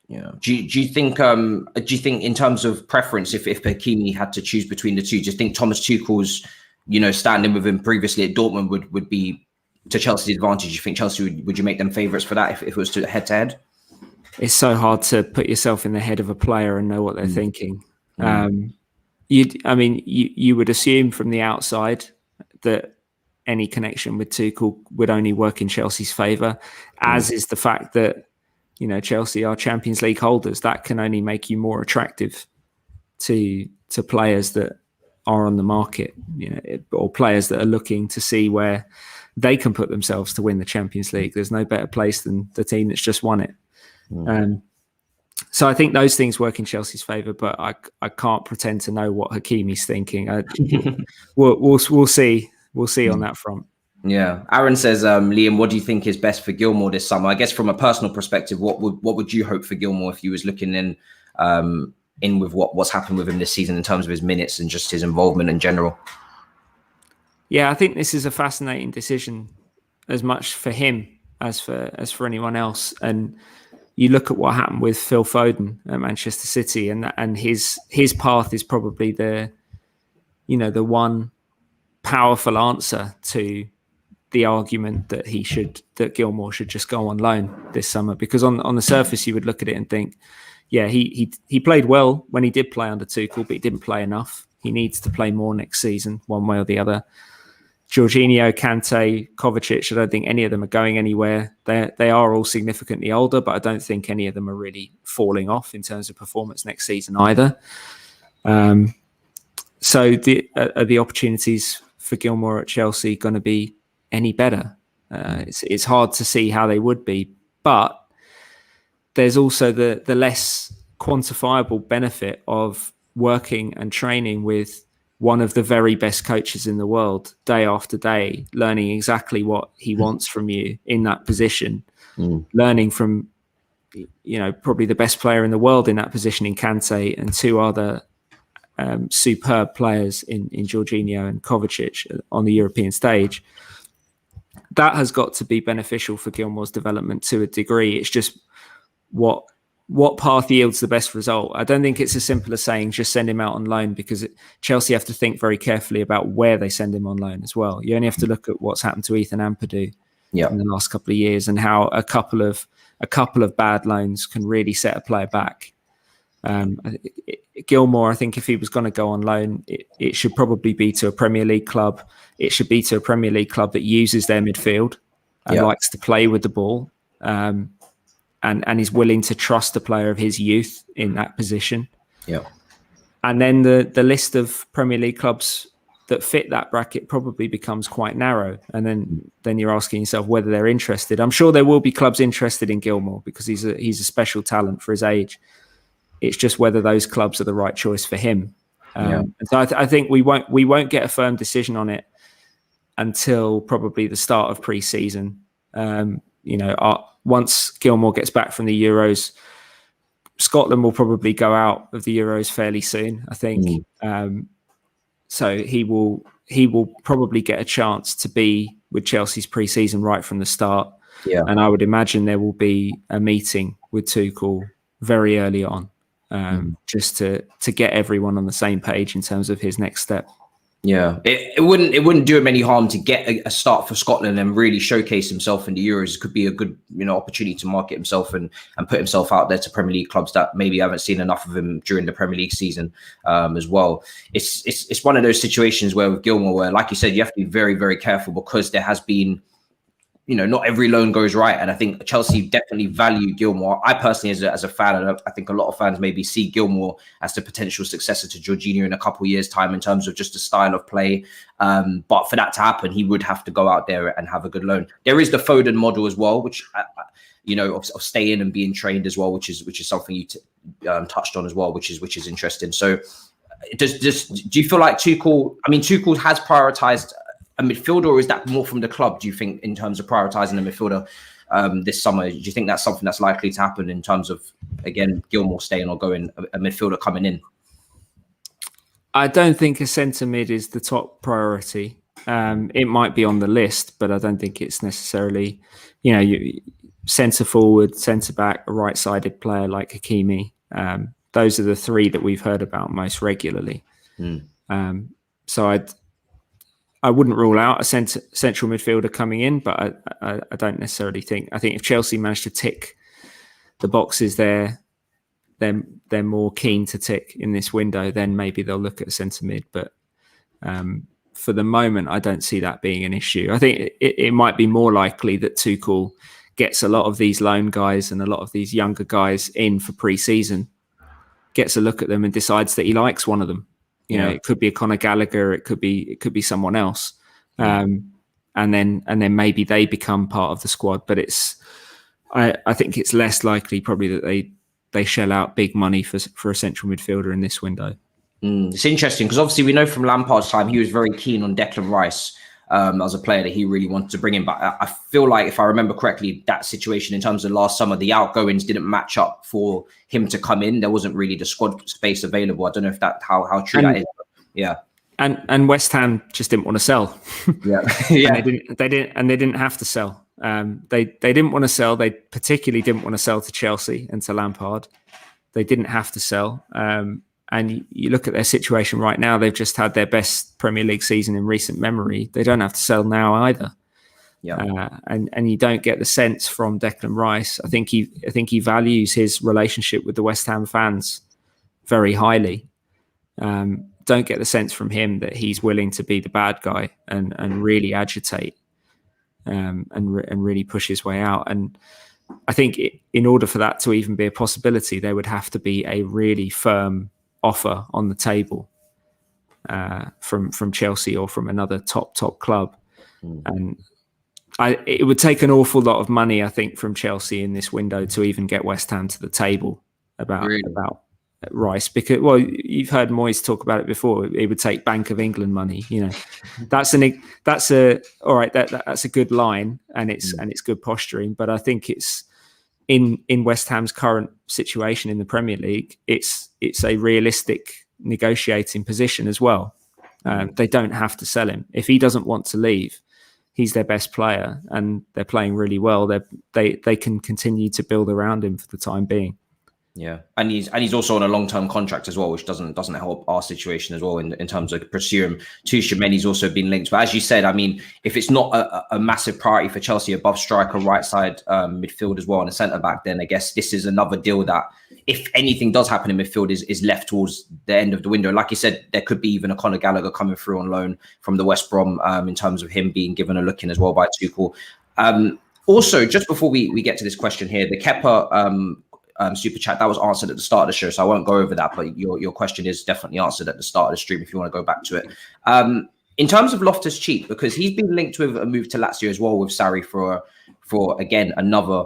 Yeah. Do you think in terms of preference, if Hakimi had to choose between the two, do you think Thomas Tuchel's, standing with him previously at Dortmund would be to Chelsea's advantage? Do you think Chelsea would you make them favourites for that if it was to head to head? It's so hard to put yourself in the head of a player and know what they're thinking. You would assume from the outside that any connection with Tuchel would only work in Chelsea's favour, as is the fact that Chelsea are Champions League holders. That can only make you more attractive to players that are on the market, or players that are looking to see where they can put themselves to win the Champions League. There's no better place than the team that's just won it. So I think those things work in Chelsea's favour, but I can't pretend to know what Hakimi's thinking. We'll see. We'll see on that front. Yeah. Aaron says, Liam, what do you think is best for Gilmour this summer? I guess from a personal perspective, what would you hope for Gilmour if you was looking in with what's happened with him this season in terms of his minutes and just his involvement in general? Yeah, I think this is a fascinating decision, as much for him as for anyone else. And you look at what happened with Phil Foden at Manchester City, and his path is probably the one powerful answer to the argument that Gilmour should just go on loan this summer. Because on the surface, you would look at it and think, yeah, he played well when he did play under Tuchel, but he didn't play enough. He needs to play more next season, one way or the other. Jorginho, Kante, Kovacic, I don't think any of them are going anywhere. They are all significantly older, but I don't think any of them are really falling off in terms of performance next season either. So are the opportunities for Gilmour at Chelsea going to be any better? It's hard to see how they would be, but there's also the less quantifiable benefit of working and training with one of the very best coaches in the world day after day, learning exactly what he wants from you in that position, learning from, probably the best player in the world in that position in Kante, and two other superb players in Jorginho and Kovacic on the European stage. That has got to be beneficial for Gilmour's development to a degree. It's just what path yields the best result. I don't think it's as simple as saying just send him out on loan, because Chelsea have to think very carefully about where they send him on loan as well. You only have to look at what's happened to Ethan Ampadu in the last couple of years, and how a couple of bad loans can really set a player back. Gilmour, I think if he was going to go on loan, it should probably be to a Premier League club. It should be to a Premier League club that uses their midfield and likes to play with the ball. and is willing to trust a player of his youth in that position. Yeah. And then the list of Premier League clubs that fit that bracket probably becomes quite narrow. And then you're asking yourself whether they're interested. I'm sure there will be clubs interested in Gilmour because he's a special talent for his age. It's just whether those clubs are the right choice for him. And so I think we won't get a firm decision on it until probably the start of pre-season. Once Gilmour gets back from the Euros, Scotland will probably go out of the Euros fairly soon, I think. So he will probably get a chance to be with Chelsea's pre-season right from the start. Yeah. And I would imagine there will be a meeting with Tuchel very early on, just to get everyone on the same page in terms of his next step. Yeah, it wouldn't do him any harm to get a start for Scotland and really showcase himself in the Euros. It could be a good, opportunity to market himself and put himself out there to Premier League clubs that maybe haven't seen enough of him during the Premier League season as well. It's one of those situations where with Gilmour, where, like you said, you have to be very, very careful because there has been, not every loan goes right. And I think Chelsea definitely value Gilmour. I personally, as a fan, and I think a lot of fans maybe see Gilmour as the potential successor to Jorginho in a couple of years' time in terms of just the style of play. But for that to happen, he would have to go out there and have a good loan. There is the Foden model as well, which, of staying and being trained as well, which is something you touched on as well, which is interesting. So do you feel like Tuchel has prioritized a midfielder, or is that more from the club, do you think, in terms of prioritising a midfielder this summer? Do you think that's something that's likely to happen in terms of, again, Gilmour staying or going, a midfielder coming in? I don't think a centre mid is the top priority. It might be on the list, but I don't think it's necessarily, centre forward, centre back, a right-sided player like Hakimi. Those are the three that we've heard about most regularly. So I wouldn't rule out a central midfielder coming in, but I don't necessarily think. I think if Chelsea manage to tick the boxes they're more keen to tick in this window, then maybe they'll look at a centre mid. But for the moment, I don't see that being an issue. I think it might be more likely that Tuchel gets a lot of these loan guys and a lot of these younger guys in for pre-season, gets a look at them and decides that he likes one of them. It could be a Conor Gallagher, it could be someone else, and then maybe they become part of the squad. But I think it's less likely probably that they shell out big money for a central midfielder in this window. It's interesting because obviously we know from Lampard's time he was very keen on Declan Rice as a player that he really wanted to bring in. But I feel like, if I remember correctly, that situation in terms of last summer, the outgoings didn't match up for him to come in. There wasn't really the squad space available. I don't know if that how true that is. But yeah. And West Ham just didn't want to sell. Yeah. They didn't have to sell. They didn't want to sell. They particularly didn't want to sell to Chelsea and to Lampard. They didn't have to sell. And you look at their situation right now, they've just had their best Premier League season in recent memory. They don't have to sell now either. Yeah. And you don't get the sense from Declan Rice. I think he values his relationship with the West Ham fans very highly. Don't get the sense from him that he's willing to be the bad guy and really agitate and really push his way out. And I think in order for that to even be a possibility, there would have to be a really firm offer on the table from Chelsea or from another top club. And it would take an awful lot of money, I think, from Chelsea in this window to even get West Ham to the table about Rice. Because, well, you've heard Moyes talk about it before. It would take Bank of England money. That's a good line, and it's good posturing. But I think it's in West Ham's current situation in the Premier League, it's a realistic negotiating position as well. They don't have to sell him. If he doesn't want to leave, he's their best player and they're playing really well. They can continue to build around him for the time being. Yeah, and he's also on a long-term contract as well, which doesn't help our situation as well in terms of pursuing Tuchel. He's also been linked. But as you said, I mean, if it's not a massive priority for Chelsea above striker, right side midfield as well, and a centre back, then I guess this is another deal that, if anything does happen in midfield, is left towards the end of the window. Like you said, there could be even a Conor Gallagher coming through on loan from the West Brom in terms of him being given a look in as well by Tuchel. Also, just before we get to this question here, the Kepa super chat that was answered at the start of the show, so I won't go over that. But your question is definitely answered at the start of the stream if you want to go back to it. In terms of Loftus-Cheek, because he's been linked with a move to Lazio as well with Sarri for again another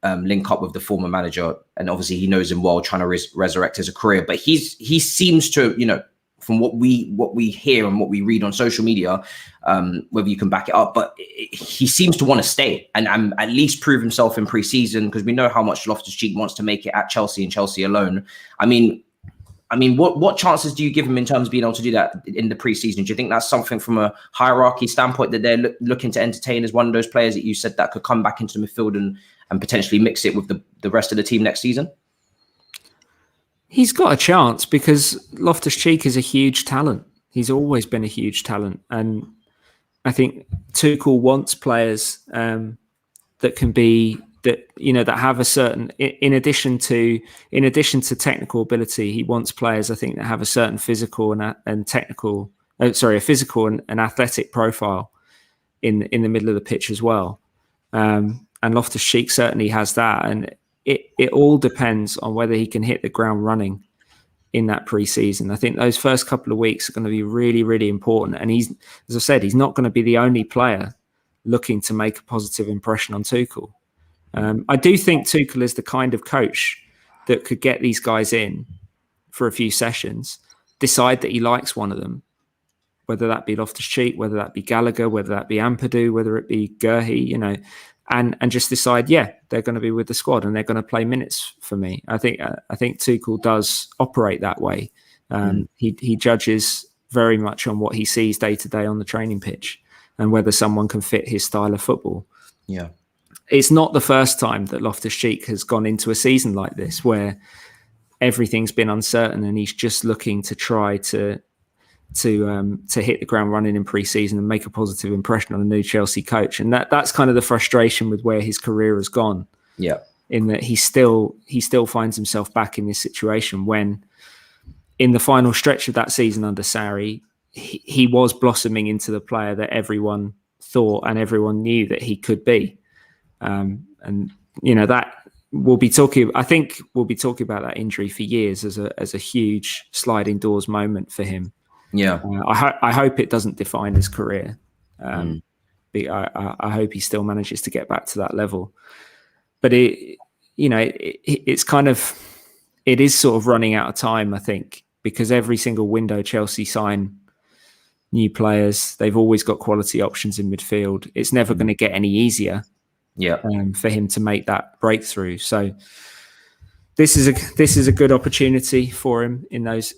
link up with the former manager, and obviously he knows him well, trying to resurrect his career. But he seems to, from what we hear and what we read on social media, whether you can back it up, but he seems to want to stay and at least prove himself in pre-season, because we know how much Loftus-Cheek wants to make it at Chelsea and Chelsea alone. I mean, what chances do you give him in terms of being able to do that in the pre-season? Do you think that's something from a hierarchy standpoint that they're looking to entertain as one of those players that you said that could come back into the midfield and potentially mix it with the rest of the team next season? He's got a chance because Loftus-Cheek is a huge talent. He's always been a huge talent. And I think Tuchel wants players that can be, that have a certain, in addition to technical ability, he wants players, I think, that have a certain physical and technical, a physical and athletic profile in the middle of the pitch as well. And Loftus-Cheek certainly has that. And it all depends on whether he can hit the ground running in that pre-season. I think those first couple of weeks are going to be really, really important. And he's, as I said, he's not going to be the only player looking to make a positive impression on Tuchel. I do think Tuchel is the kind of coach that could get these guys in for a few sessions, decide that he likes one of them, whether that be Loftus-Cheek, whether that be Gallagher, whether that be Ampadu, whether it be Gurhi, and just decide, they're going to be with the squad and they're going to play minutes for me. I think Tuchel does operate that way. He judges very much on what he sees day to day on the training pitch and whether someone can fit his style of football. Yeah. It's not the first time that Loftus-Cheek has gone into a season like this where everything's been uncertain and he's just looking to try to hit the ground running in pre-season and make a positive impression on a new Chelsea coach. And that's kind of the frustration with where his career has gone. Yeah. In that he still finds himself back in this situation when in the final stretch of that season under Sarri, he was blossoming into the player that everyone thought and everyone knew that he could be. That we'll be talking about that injury for years as a huge sliding doors moment for him. Yeah, I hope it doesn't define his career. I hope he still manages to get back to that level. But it's kind of, it is sort of running out of time, I think, because every single window Chelsea sign new players. They've always got quality options in midfield. It's never going to get any easier. For him to make that breakthrough. So this is a good opportunity for him in those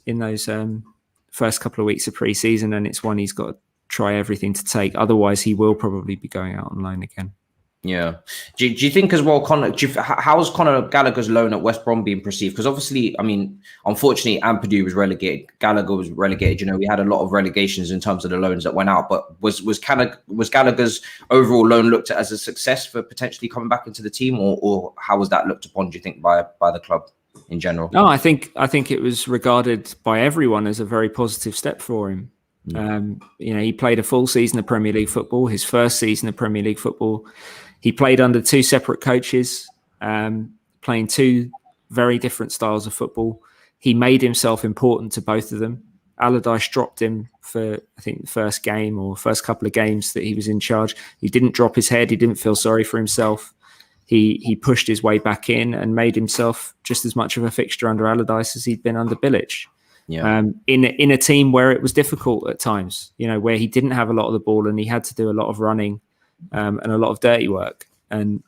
first couple of weeks of pre-season, and it's one he's got to try everything to take. Otherwise, he will probably be going out on loan again. Yeah. Do you think as well, how's Conor Gallagher's loan at West Brom being perceived? Because obviously, unfortunately, Ampadu was relegated. Gallagher was relegated. We had a lot of relegations in terms of the loans that went out. But was Gallagher's overall loan looked at as a success for potentially coming back into the team, or how was that looked upon, do you think, by the club in general? No, I think it was regarded by everyone as a very positive step for him. He played a full season of Premier League football, his first season of Premier League football. He played under two separate coaches, playing two very different styles of football. He made himself important to both of them. Allardyce dropped him for, I think, the first game or first couple of games that he was in charge. He didn't drop his head. He didn't feel sorry for himself. He pushed his way back in and made himself just as much of a fixture under Allardyce as he'd been under Bilic. Yeah. In a team where it was difficult at times, where he didn't have a lot of the ball and he had to do a lot of running and a lot of dirty work. And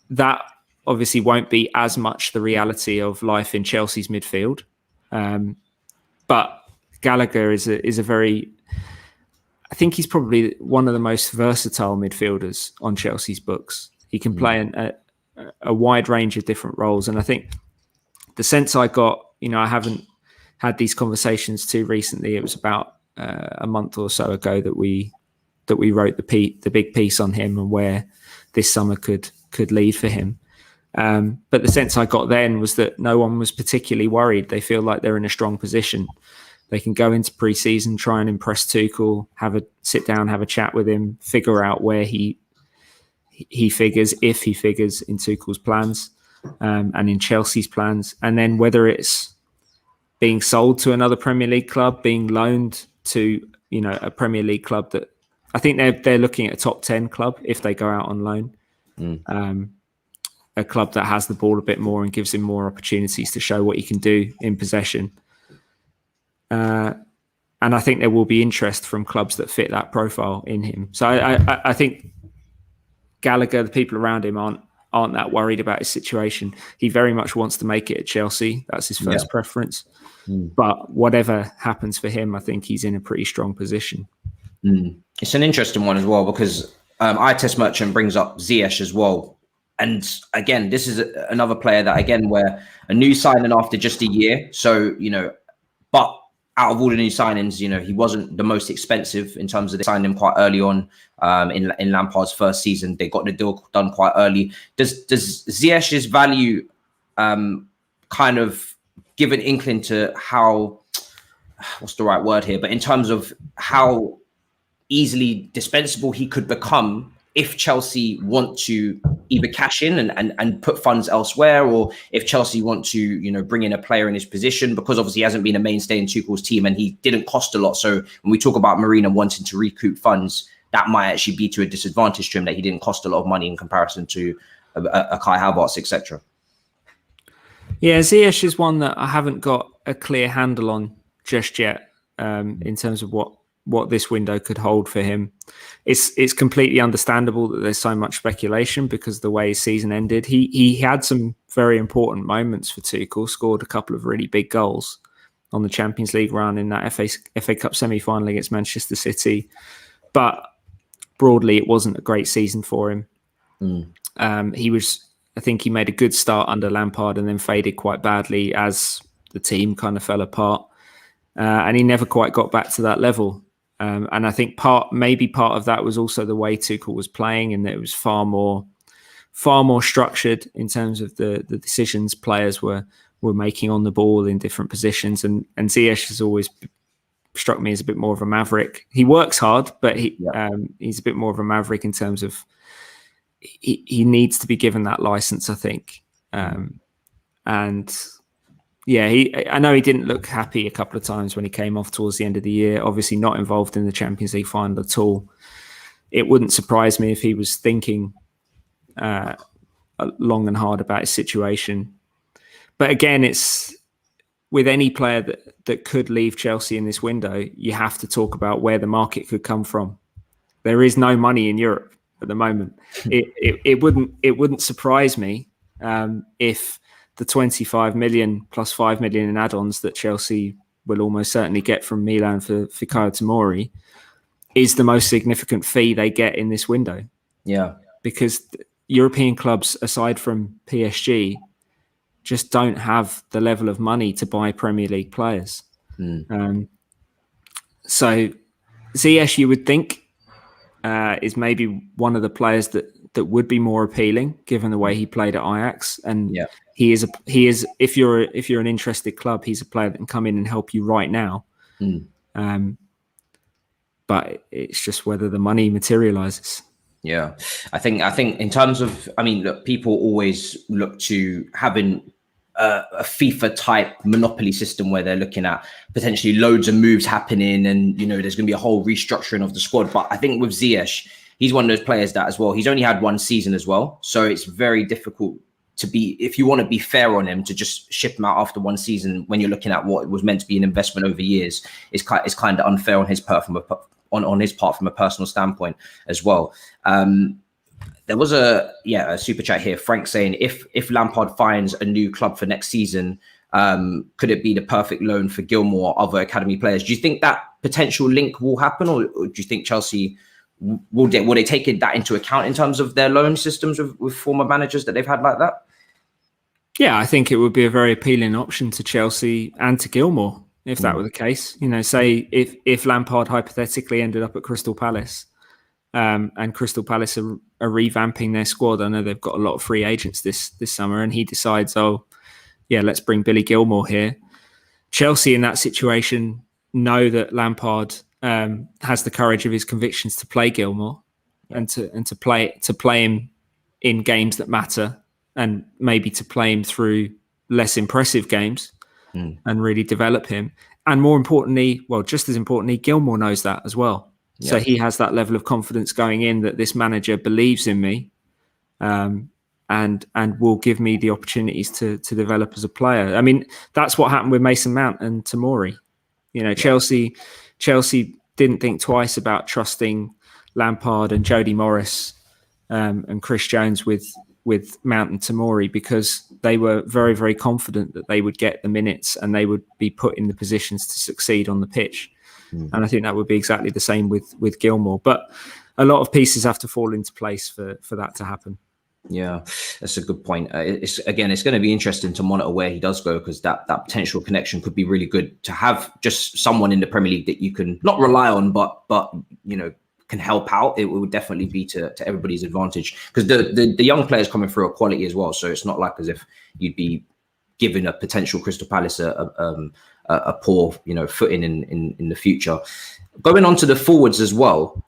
that obviously won't be as much the reality of life in Chelsea's midfield. But Gallagher is a very, I think he's probably one of the most versatile midfielders on Chelsea's books. He can play a wide range of different roles. And I think the sense I got, I haven't had these conversations too recently. It was about a month or so ago that we wrote the big piece on him and where this summer could lead for him. But the sense I got then was that no one was particularly worried. They feel like they're in a strong position. They can go into pre-season, try and impress Tuchel, sit down, have a chat with him, figure out where he he figures, if he figures in Tuchel's plans and in Chelsea's plans, and then whether it's being sold to another Premier League club, being loaned to a Premier League club that I think they're looking at a top 10 club if they go out on loan. A club that has the ball a bit more and gives him more opportunities to show what he can do in possession. And I think there will be interest from clubs that fit that profile in him. So I think Gallagher, the people around him aren't that worried about his situation. He very much wants to make it at Chelsea. That's his first preference. But whatever happens for him, I think he's in a pretty strong position. It's an interesting one as well, because Eye Test Merchant brings up Ziyech as well. And again, this is another player that, again, where a new signing after just a year. So, but out of all the new signings, he wasn't the most expensive in terms of they signed him quite early on in Lampard's first season. They got the deal done quite early. Does Ziyech's value kind of give an inkling to how, what's the right word here, but in terms of how easily dispensable he could become if Chelsea want to either cash in and put funds elsewhere, or if Chelsea want to, bring in a player in his position, because obviously he hasn't been a mainstay in Tuchel's team and he didn't cost a lot. So when we talk about Marina wanting to recoup funds, that might actually be to a disadvantage to him that he didn't cost a lot of money in comparison to a Kai Havertz, etc. Yeah, Ziyech is one that I haven't got a clear handle on just yet in terms of what this window could hold for him. It's completely understandable that there's so much speculation because of the way his season ended. He had some very important moments for Tuchel, scored a couple of really big goals on the Champions League run in that FA Cup semi-final against Manchester City. But broadly, it wasn't a great season for him. I think he made a good start under Lampard and then faded quite badly as the team kind of fell apart. And he never quite got back to that level. And I think maybe part of that was also the way Tuchel was playing, and that it was far more structured in terms of the decisions players were making on the ball in different positions. And Ziyech has always struck me as a bit more of a maverick. He works hard, but he's a bit more of a maverick in terms of he needs to be given that license, I think. I know he didn't look happy a couple of times when he came off towards the end of the year. Obviously not involved in the Champions League final at all. It wouldn't surprise me if he was thinking long and hard about his situation. But again, it's with any player that could leave Chelsea in this window, you have to talk about where the market could come from. There is no money in Europe at the moment. It wouldn't surprise me if the 25 million plus 5 million in add-ons that Chelsea will almost certainly get from Milan for Fikayo Tomori is the most significant fee they get in this window. Yeah. Because European clubs, aside from PSG, just don't have the level of money to buy Premier League players. So Ziyech, you would think, is maybe one of the players that would be more appealing given the way he played at Ajax. And he is if you're an interested club, he's a player that can come in and help you right now. But it's just whether the money materializes. Yeah, I think in terms of, look, people always look to having a FIFA type monopoly system where they're looking at potentially loads of moves happening and, there's going to be a whole restructuring of the squad. But I think with Ziyech, he's one of those players that as well, he's only had one season as well. So it's very difficult to be, if you want to be fair on him, to just ship him out after one season when you're looking at what was meant to be an investment over years. It's kind of unfair on his part from a personal standpoint as well. There was a super chat here. Frank saying, if Lampard finds a new club for next season, could it be the perfect loan for Gilmour or other academy players? Do you think that potential link will happen, or do you think Chelsea will they take that into account in terms of their loan systems with former managers that they've had like that? Yeah, I think it would be a very appealing option to Chelsea and to Gilmour if that were the case. Say if Lampard hypothetically ended up at Crystal Palace. And Crystal Palace are revamping their squad. I know they've got a lot of free agents this summer, and he decides, let's bring Billy Gilmour here. Chelsea in that situation know that Lampard has the courage of his convictions to play Gilmour. and to play him in games that matter, and maybe to play him through less impressive games and really develop him. And more importantly, well, just as importantly, Gilmour knows that as well. Yeah. So he has that level of confidence going in that this manager believes in me, and will give me the opportunities to develop as a player. I mean, that's what happened with Mason Mount and Tomori. Chelsea didn't think twice about trusting Lampard and Jody Morris and Chris Jones with Mount and Tomori, because they were very, very confident that they would get the minutes and they would be put in the positions to succeed on the pitch. And I think that would be exactly the same with Gilmour. But a lot of pieces have to fall into place for that to happen. Yeah, that's a good point. It's going to be interesting to monitor where he does go, because that potential connection could be really good to have. Just someone in the Premier League that you can not rely on, but can help out. It would definitely be to everybody's advantage, because the young players coming through are quality as well. So it's not like as if you'd be giving a potential Crystal Palace a poor footing in the future. Going on to the forwards as well.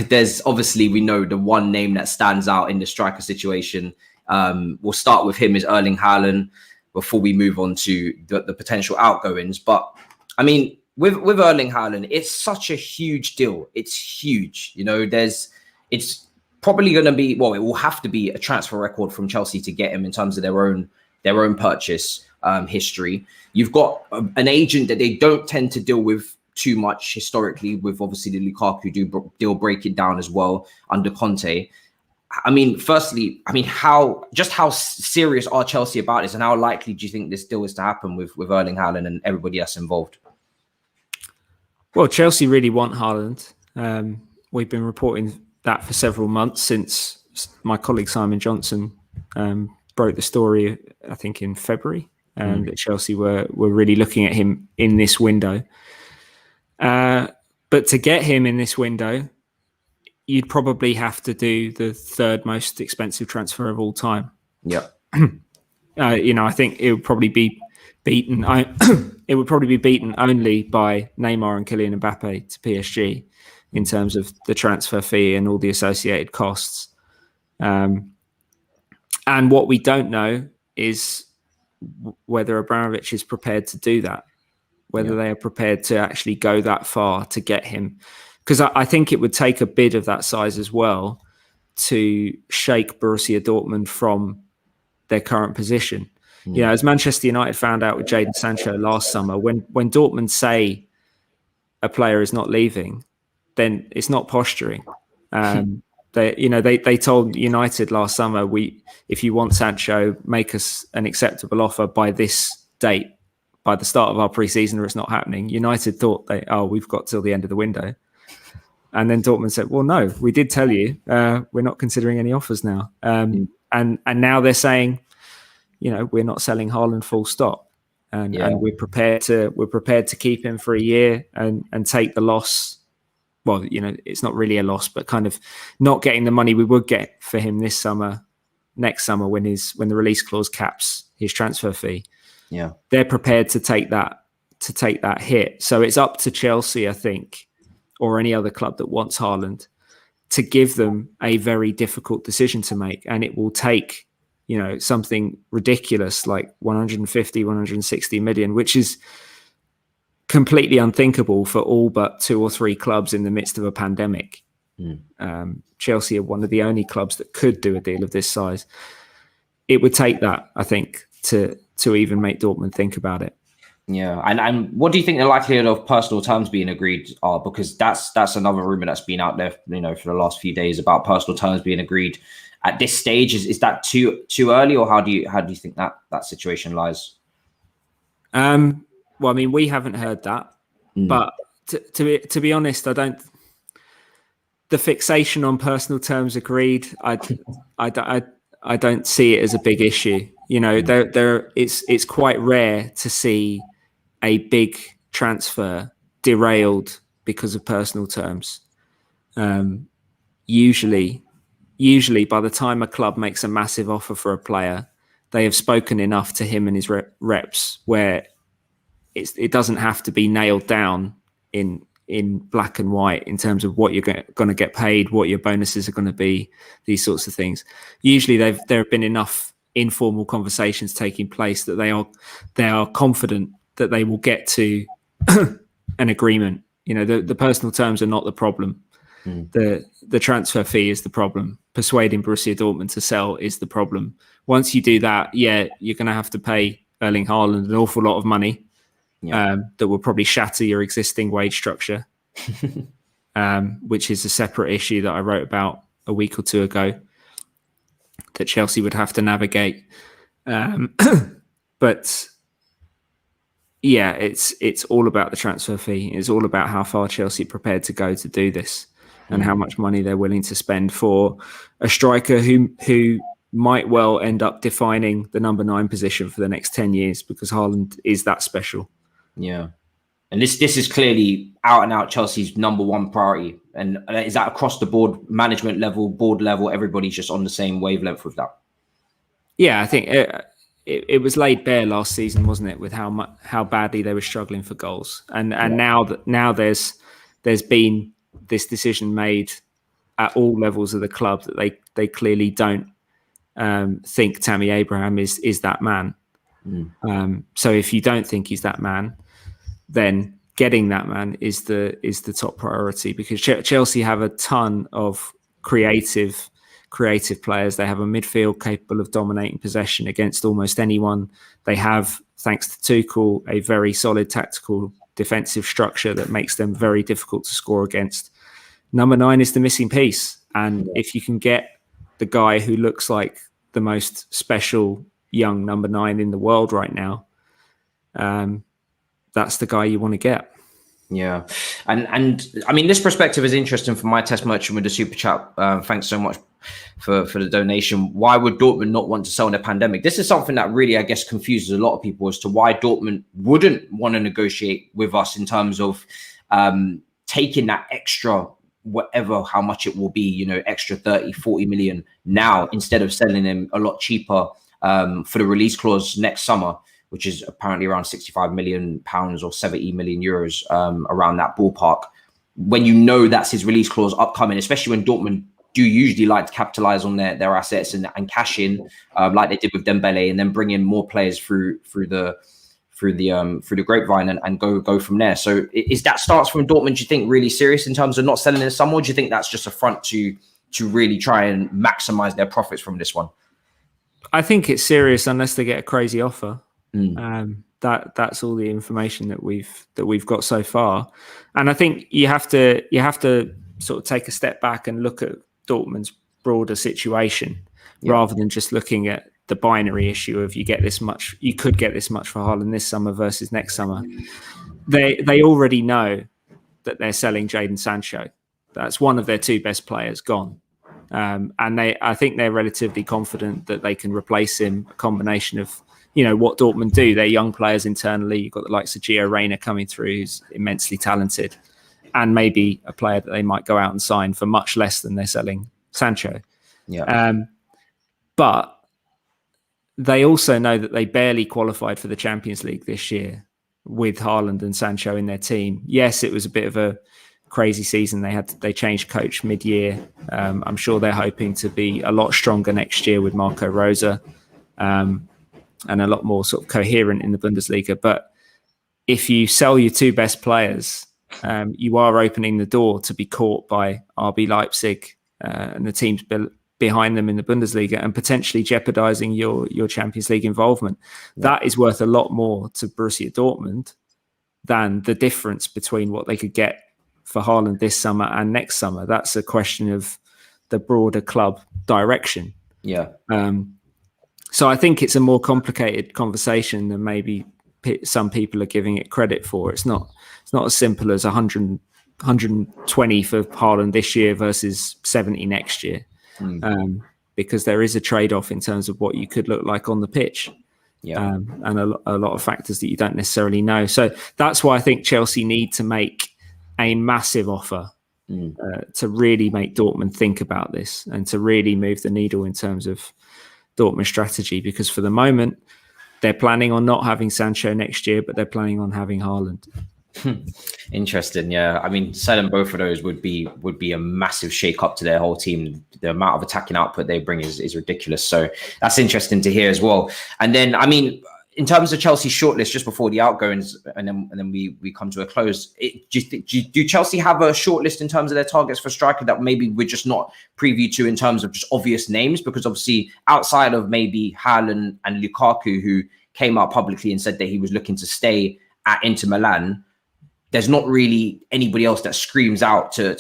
There's obviously, we know the one name that stands out in the striker situation. We'll start with him, is Erling Haaland, before we move on to the potential outgoings. But I mean, with Erling Haaland, it's such a huge deal. It's huge. It's probably going to be, well, it will have to be a transfer record from Chelsea to get him in terms of their own purchase history. You've got an agent that they don't tend to deal with too much historically, with obviously the Lukaku deal breaking down as well under Conte. I mean, firstly, how serious are Chelsea about this, and how likely do you think this deal is to happen with Erling Haaland and everybody else involved? Well, Chelsea really want Haaland. We've been reporting that for several months, since my colleague Simon Johnson broke the story, I think in February, that Chelsea were really looking at him in this window. But to get him in this window, you'd probably have to do the third most expensive transfer of all time. Yeah. I think it would probably be beaten. It would probably be beaten only by Neymar and Kylian Mbappe to PSG in terms of the transfer fee and all the associated costs. And what we don't know is whether Abramovich is prepared to do that, whether they are prepared to actually go that far to get him. Because I think it would take a bid of that size as well to shake Borussia Dortmund from their current position. As Manchester United found out with Jadon Sancho last summer, when Dortmund say a player is not leaving, then it's not posturing. They told United last summer, if you want Sancho, make us an acceptable offer by this date, by the start of our pre-season, or it's not happening. United thought we've got till the end of the window. And then Dortmund said, well, no, we did tell you, we're not considering any offers now. And now they're saying, we're not selling Haaland full stop. And we're prepared to keep him for a year and take the loss. Well, it's not really a loss, but kind of not getting the money we would get for him this summer, next summer, when the release clause caps his transfer fee. Yeah, they're prepared to take that hit. So it's up to Chelsea, I think, or any other club that wants Haaland, to give them a very difficult decision to make, and it will take something ridiculous like 150, 160 million, which is completely unthinkable for all but 2 or 3 clubs in the midst of a pandemic. Chelsea are one of the only clubs that could do a deal of this size. It would take that, I think, to even make Dortmund think about it. Yeah, and what do you think the likelihood of personal terms being agreed are? Because that's another rumor that's been out there, for the last few days, about personal terms being agreed. At this stage, is that too early, or how do you think that situation lies? Well, I mean, we haven't heard that, but to be honest, I don't. The fixation on personal terms agreed, I don't see it as a big issue. It's quite rare to see a big transfer derailed because of personal terms. Usually by the time a club makes a massive offer for a player, they have spoken enough to him and his reps where it doesn't have to be nailed down in in black and white in terms of what you're going to get paid, what your bonuses are going to be, these sorts of things. Usually there have been enough informal conversations taking place that they are confident that they will get to an agreement. The personal terms are not the problem. The transfer fee is the problem. Persuading Borussia Dortmund to sell is the problem. Once you do that, you're going to have to pay Erling Haaland an awful lot of money. That will probably shatter your existing wage structure, which is a separate issue that I wrote about a week or two ago that Chelsea would have to navigate. But yeah, it's all about the transfer fee. It's all about how far Chelsea are prepared to go to do this and how much money they're willing to spend for a striker who might well end up defining the number 9 position for the next 10 years because Haaland is that special. Yeah. And this is clearly out and out Chelsea's number 1 priority. And is that across the board, management level, board level, everybody's just on the same wavelength with that? Yeah, I think it was laid bare last season, wasn't it, with how badly they were struggling for goals. And now there's been this decision made at all levels of the club that they clearly don't think Tammy Abraham is that man. So if you don't think he's that man, then getting that man is the top priority, because Chelsea have a ton of creative players. They have a midfield capable of dominating possession against almost anyone. They have, thanks to Tuchel, a very solid tactical defensive structure that makes them very difficult to score against. Number 9 is the missing piece. And if you can get the guy who looks like the most special young number 9 in the world right now, that's the guy you want to get. Yeah. And I mean, this perspective is interesting for my test merchant with the super chat. Thanks so much for the donation. Why would Dortmund not want to sell in a pandemic? This is something that really, I guess, confuses a lot of people as to why Dortmund wouldn't want to negotiate with us in terms of taking that extra, whatever, how much it will be, extra 30, 40 million now, instead of selling him a lot cheaper for the release clause next summer, which is apparently around 65 million pounds or 70 million euros, around that ballpark. When that's his release clause upcoming, especially when Dortmund do usually like to capitalize on their assets and cash in, like they did with Dembele, and then bring in more players through the grapevine and go from there. So is that starts from Dortmund, do you think, really serious in terms of not selling in summer, or do you think that's just a front to really try and maximize their profits from this one? I think it's serious unless they get a crazy offer. That's all the information that we've got so far. And I think you have to sort of take a step back and look at Dortmund's broader situation, rather than just looking at the binary issue of you could get this much for Haaland this summer versus next summer. They already know that they're selling Jadon Sancho. That's one of their 2 best players gone. And I think they're relatively confident that they can replace him. A combination of, what Dortmund do. They're young players internally. You've got the likes of Gio Reyna coming through, who's immensely talented, and maybe a player that they might go out and sign for much less than they're selling Sancho. But they also know that they barely qualified for the Champions League this year with Haaland and Sancho in their team. Yes, it was a bit of a crazy season. They changed coach mid-year. I'm sure they're hoping to be a lot stronger next year with Marco Rosa, and a lot more sort of coherent in the Bundesliga. But if you sell your 2 best players, you are opening the door to be caught by RB Leipzig and the teams behind them in the Bundesliga, and potentially jeopardizing your Champions League involvement. That is worth a lot more to Borussia Dortmund than the difference between what they could get for Haaland this summer and next summer. That's a question of the broader club direction. So I think it's a more complicated conversation than maybe some people are giving it credit for. It's not as simple as 120 for Haaland this year versus 70 next year, because there is a trade-off in terms of what you could look like on the pitch, and a lot of factors that you don't necessarily know. So that's why I think Chelsea need to make a massive offer to really make Dortmund think about this and to really move the needle in terms of Dortmund strategy, because for the moment they're planning on not having Sancho next year, but they're planning on having Haaland. Interesting. Yeah. I mean, selling both of those would be a massive shake up to their whole team. The amount of attacking output they bring is ridiculous. So that's interesting to hear as well. And then, I mean, in terms of Chelsea's shortlist, just before the outgoings, and then we come to a close, do Chelsea have a shortlist in terms of their targets for striker that maybe we're just not privy to in terms of just obvious names? Because obviously outside of maybe Haaland and Lukaku, who came out publicly and said that he was looking to stay at Inter Milan, there's not really anybody else that screams out to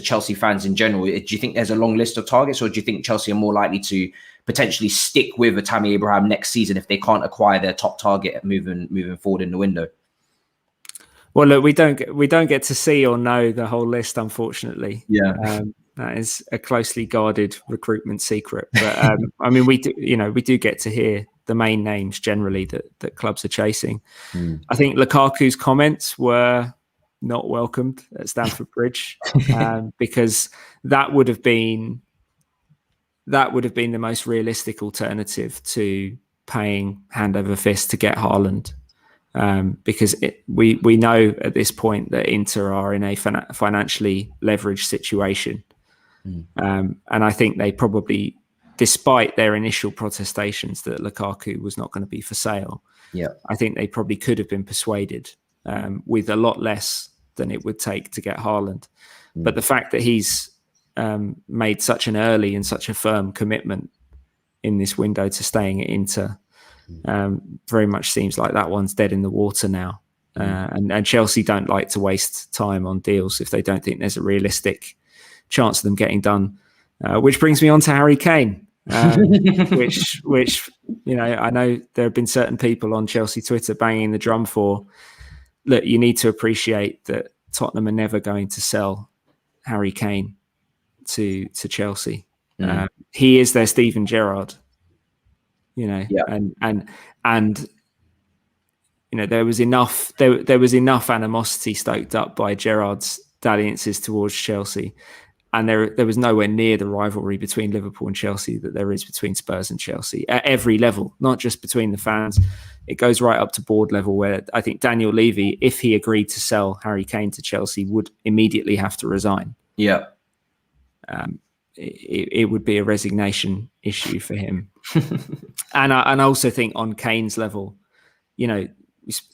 Chelsea fans in general. Do you think there's a long list of targets, or do you think Chelsea are more likely to potentially stick with a Tammy Abraham next season if they can't acquire their top target moving forward in the window? Well, look, we don't get to see or know the whole list, unfortunately. Yeah, that is a closely guarded recruitment secret. But I mean, we do get to hear the main names generally that clubs are chasing. I think Lukaku's comments were not welcomed at Stamford Bridge because that would have been the most realistic alternative to paying hand over fist to get Haaland, because we know at this point that Inter are in a financially leveraged situation, and I think they probably, despite their initial protestations that Lukaku was not going to be for sale, I think they probably could have been persuaded with a lot less than it would take to get Haaland. But the fact that he's made such an early and such a firm commitment in this window to staying at Inter very much seems like that one's dead in the water now. And Chelsea don't like to waste time on deals if they don't think there's a realistic chance of them getting done. Which brings me on to Harry Kane, which I know there have been certain people on Chelsea Twitter banging the drum for. Look, you need to appreciate that Tottenham are never going to sell Harry Kane to Chelsea. He is their Steven Gerrard, and there was enough animosity stoked up by Gerrard's dalliances towards Chelsea, and there was nowhere near the rivalry between Liverpool and Chelsea that there is between Spurs and Chelsea at every level, not just between the fans. It goes right up to board level, where I think Daniel Levy, if he agreed to sell Harry Kane to Chelsea, would immediately have to resign. Yeah. It would be a resignation issue for him. And I also think on Kane's level, we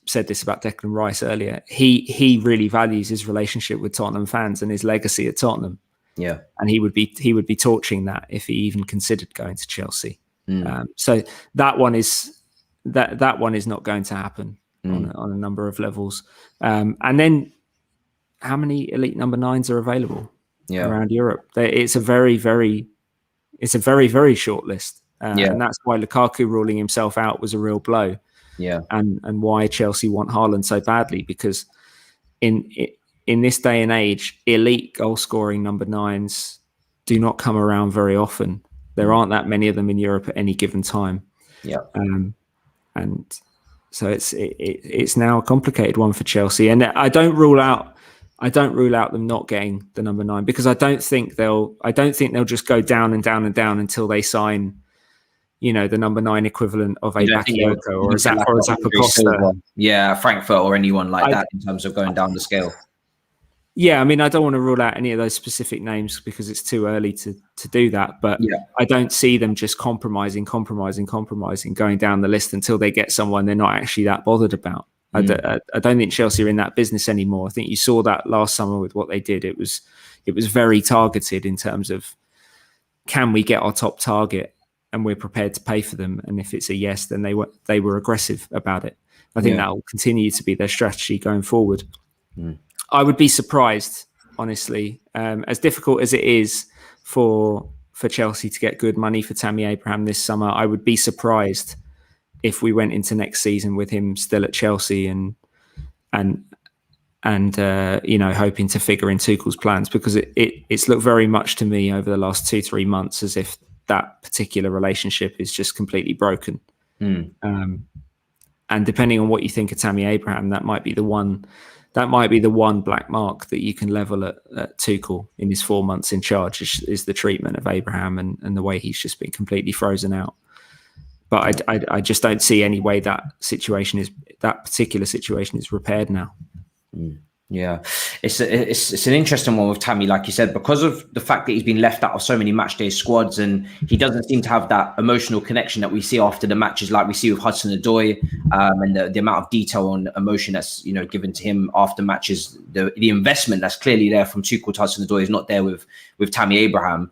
said this about Declan Rice earlier, he really values his relationship with Tottenham fans and his legacy at Tottenham. Yeah. And he would be torching that if he even considered going to Chelsea. So that one is not going to happen on a number of levels. And then how many elite number 9s are available around Europe? It's a very, very short list. And that's why Lukaku ruling himself out was a real blow. Yeah. And why Chelsea want Haaland so badly, because in this day and age, elite goal scoring number 9s do not come around very often. There aren't that many of them in Europe at any given time. Yeah. And so it's now a complicated one for Chelsea. And I don't rule out them not getting the number 9, because I don't think they'll just go down and down and down until they sign, the number 9 equivalent of a Bakayoko or a Zappacosta. Yeah, Frankfurt or anyone like that in terms of going down the scale. Yeah, I mean, I don't want to rule out any of those specific names because it's too early to do that. But I don't see them just compromising, going down the list until they get someone they're not actually that bothered about. I don't think Chelsea are in that business anymore. I think you saw that last summer with what they did. It was very targeted in terms of, can we get our top target and we're prepared to pay for them? And if it's a yes, then they were aggressive about it. I think that will continue to be their strategy going forward. I would be surprised, honestly, as difficult as it is for Chelsea to get good money for Tammy Abraham this summer. I would be surprised if we went into next season with him still at Chelsea and hoping to figure in Tuchel's plans, because it's looked very much to me over the last 2-3 months as if that particular relationship is just completely broken. And depending on what you think of Tammy Abraham, that might be the one black mark that you can level at Tuchel in his 4 months in charge is the treatment of Abraham and the way he's just been completely frozen out. But I just don't see any way that particular situation is repaired now. Yeah, it's an interesting one with Tammy, like you said, because of the fact that he's been left out of so many match day squads, and he doesn't seem to have that emotional connection that we see after the matches, like we see with Hudson-Odoi, and the amount of detail and emotion that's given to him after matches. The investment that's clearly there from Tuchel to Hudson-Odoi is not there with Tammy Abraham.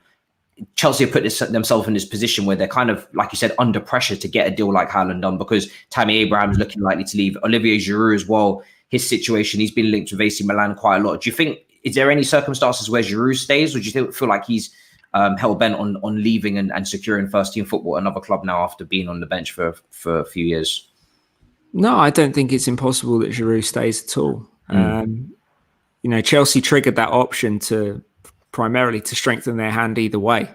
Chelsea have put themselves in this position where they're kind of, like you said, under pressure to get a deal like Haaland done, because Tammy Abraham is looking likely to leave. Olivier Giroud as well. His situation, he's been linked with AC Milan quite a lot. Do you think, is there any circumstances where Giroud stays, or do you feel like he's hell-bent on leaving and securing first-team football at another club now after being on the bench for a few years? No, I don't think it's impossible that Giroud stays at all. Chelsea triggered that option primarily to strengthen their hand either way.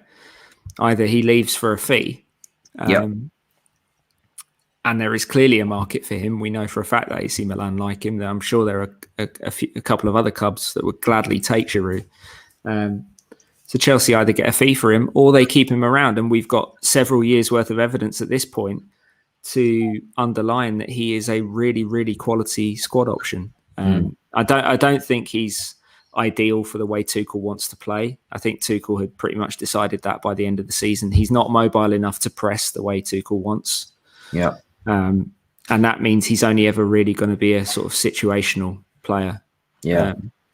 Either he leaves for a fee, and there is clearly a market for him. We know for a fact that AC Milan like him. I'm sure there are a couple of other clubs that would gladly take Giroud. So Chelsea either get a fee for him or they keep him around. And we've got several years worth of evidence at this point to underline that he is a really, really quality squad option. I don't think he's ideal for the way Tuchel wants to play. I think Tuchel had pretty much decided that by the end of the season. He's not mobile enough to press the way Tuchel wants. Yeah. And that means he's only ever really going to be a sort of situational player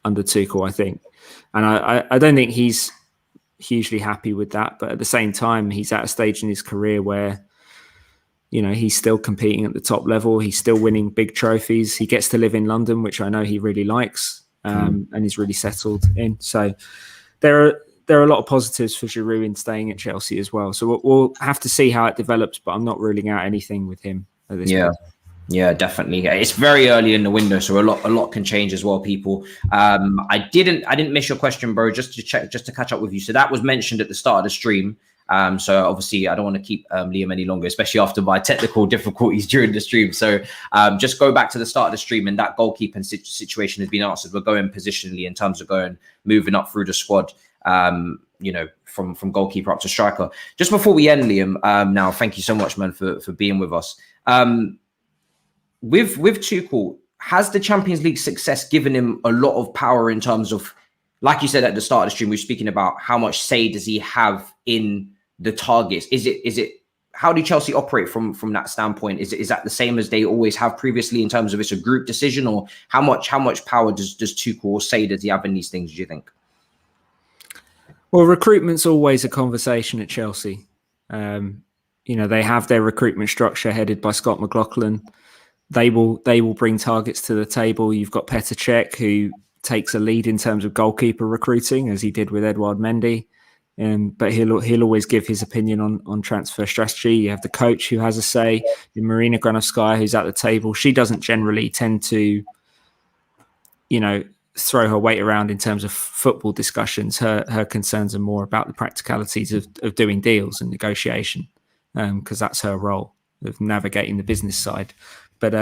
under Tuchel, I think. And I don't think he's hugely happy with that. But at the same time, he's at a stage in his career where, he's still competing at the top level. He's still winning big trophies. He gets to live in London, which I know he really likes, and he's really settled in. So there are a lot of positives for Giroud in staying at Chelsea as well. So we'll have to see how it develops, but I'm not ruling out anything with him at this point. Yeah, definitely. It's very early in the window, so a lot can change as well, people. I didn't miss your question, bro, just to catch up with you. So that was mentioned at the start of the stream. So obviously I don't want to keep Liam any longer, especially after my technical difficulties during the stream. So just go back to the start of the stream, and that goalkeeping situation has been answered. We're going positionally in terms of moving up through the squad. From goalkeeper up to striker. Just before we end, Liam, now thank you so much, man, for being with us. With Tuchel, has the Champions League success given him a lot of power in terms of, like you said at the start of the stream, we were speaking about how much say does he have in the targets? Is it how do Chelsea operate from that standpoint? Is that the same as they always have previously in terms of it's a group decision, or how much power does Tuchel or say does he have in these things, do you think? Well, recruitment's always a conversation at Chelsea. They have their recruitment structure headed by Scott McLaughlin. They will bring targets to the table. You've got Petr Cech, who takes a lead in terms of goalkeeper recruiting, as he did with Edouard Mendy. But he'll always give his opinion on transfer strategy. You have the coach who has a say. Marina Granovskaya, who's at the table. She doesn't generally tend to, throw her weight around in terms of football discussions. Her concerns are more about the practicalities of doing deals and negotiation, because that's her role of navigating the business side. But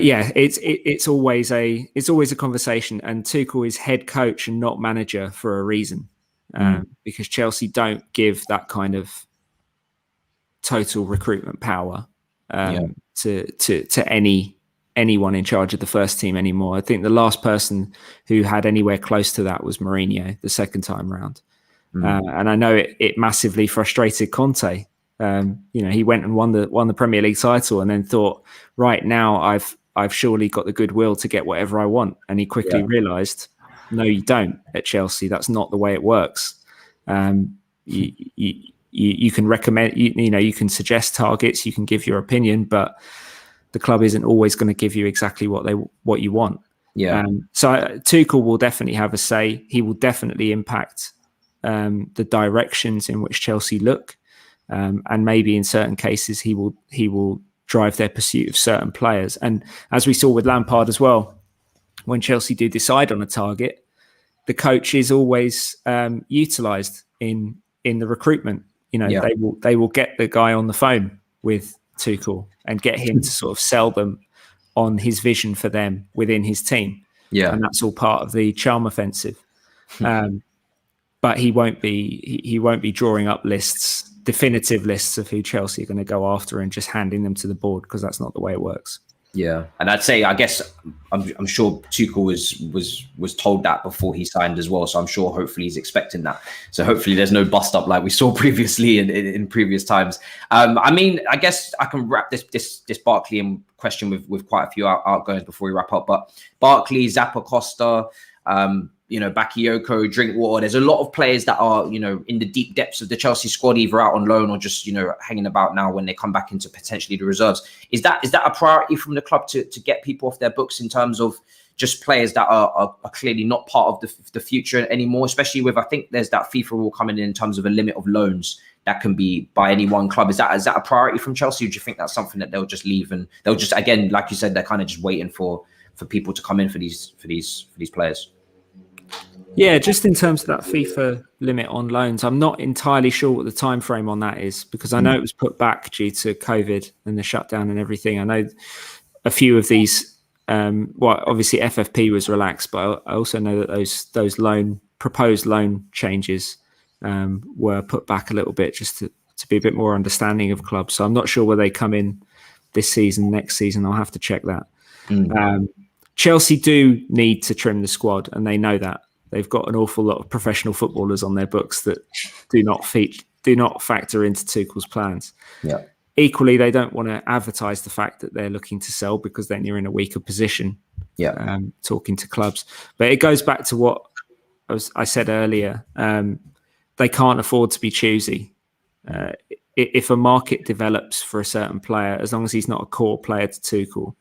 yeah, it's always a conversation, and Tuchel is head coach and not manager for a reason, because Chelsea don't give that kind of total recruitment power to anyone in charge of the first team anymore. I think the last person who had anywhere close to that was Mourinho the second time round. And I know it massively frustrated Conte. He went and won the Premier League title and then thought, right, now I've surely got the goodwill to get whatever I want. And he quickly realised, no, you don't at Chelsea. That's not the way it works. You can recommend, you can suggest targets, you can give your opinion, but the club isn't always going to give you exactly what you want. So Tuchel will definitely have a say. He will definitely impact the directions in which Chelsea look, and maybe in certain cases he will drive their pursuit of certain players. And as we saw with Lampard as well, when Chelsea do decide on a target, the coach is always utilised in the recruitment. They will get the guy on the phone with Tuchel and get him to sort of sell them on his vision for them within his team. And that's all part of the charm offensive. But he won't be drawing up definitive lists of who Chelsea are going to go after and just handing them to the board, because that's not the way it works. Yeah, and I'd say, I guess, I'm sure Tuchel was told that before he signed as well. So I'm sure, hopefully, he's expecting that. So hopefully, there's no bust up like we saw previously in previous times. I mean, I guess I can wrap this Barkley question with quite a few outgoings before we wrap up. But Barkley, Zappa, Costa, Bakayoko, Drinkwater. There's a lot of players that are, in the deep depths of the Chelsea squad, either out on loan or just, hanging about now when they come back into potentially the reserves. Is that a priority from the club to get people off their books in terms of just players that are clearly not part of the future anymore, especially with, I think there's that FIFA rule coming in terms of a limit of loans that can be by any one club. Is that a priority from Chelsea? Or do you think that's something that they'll just leave and they'll just, again, like you said, they're kind of just waiting for people to come in for these players? Yeah, just in terms of that FIFA limit on loans, I'm not entirely sure what the time frame on that is, because I know it was put back due to COVID and the shutdown and everything. I know a few of these, obviously FFP was relaxed, but I also know that those proposed loan changes were put back a little bit just to be a bit more understanding of clubs. So I'm not sure where they come in this season, next season. I'll have to check that. Chelsea do need to trim the squad, and they know that. They've got an awful lot of professional footballers on their books that do not factor into Tuchel's plans. Yeah. Equally, they don't want to advertise the fact that they're looking to sell, because then you're in a weaker position. Yeah. Talking to clubs, but it goes back to what I said earlier. They can't afford to be choosy. If a market develops for a certain player, as long as he's not a core player to Tuchel,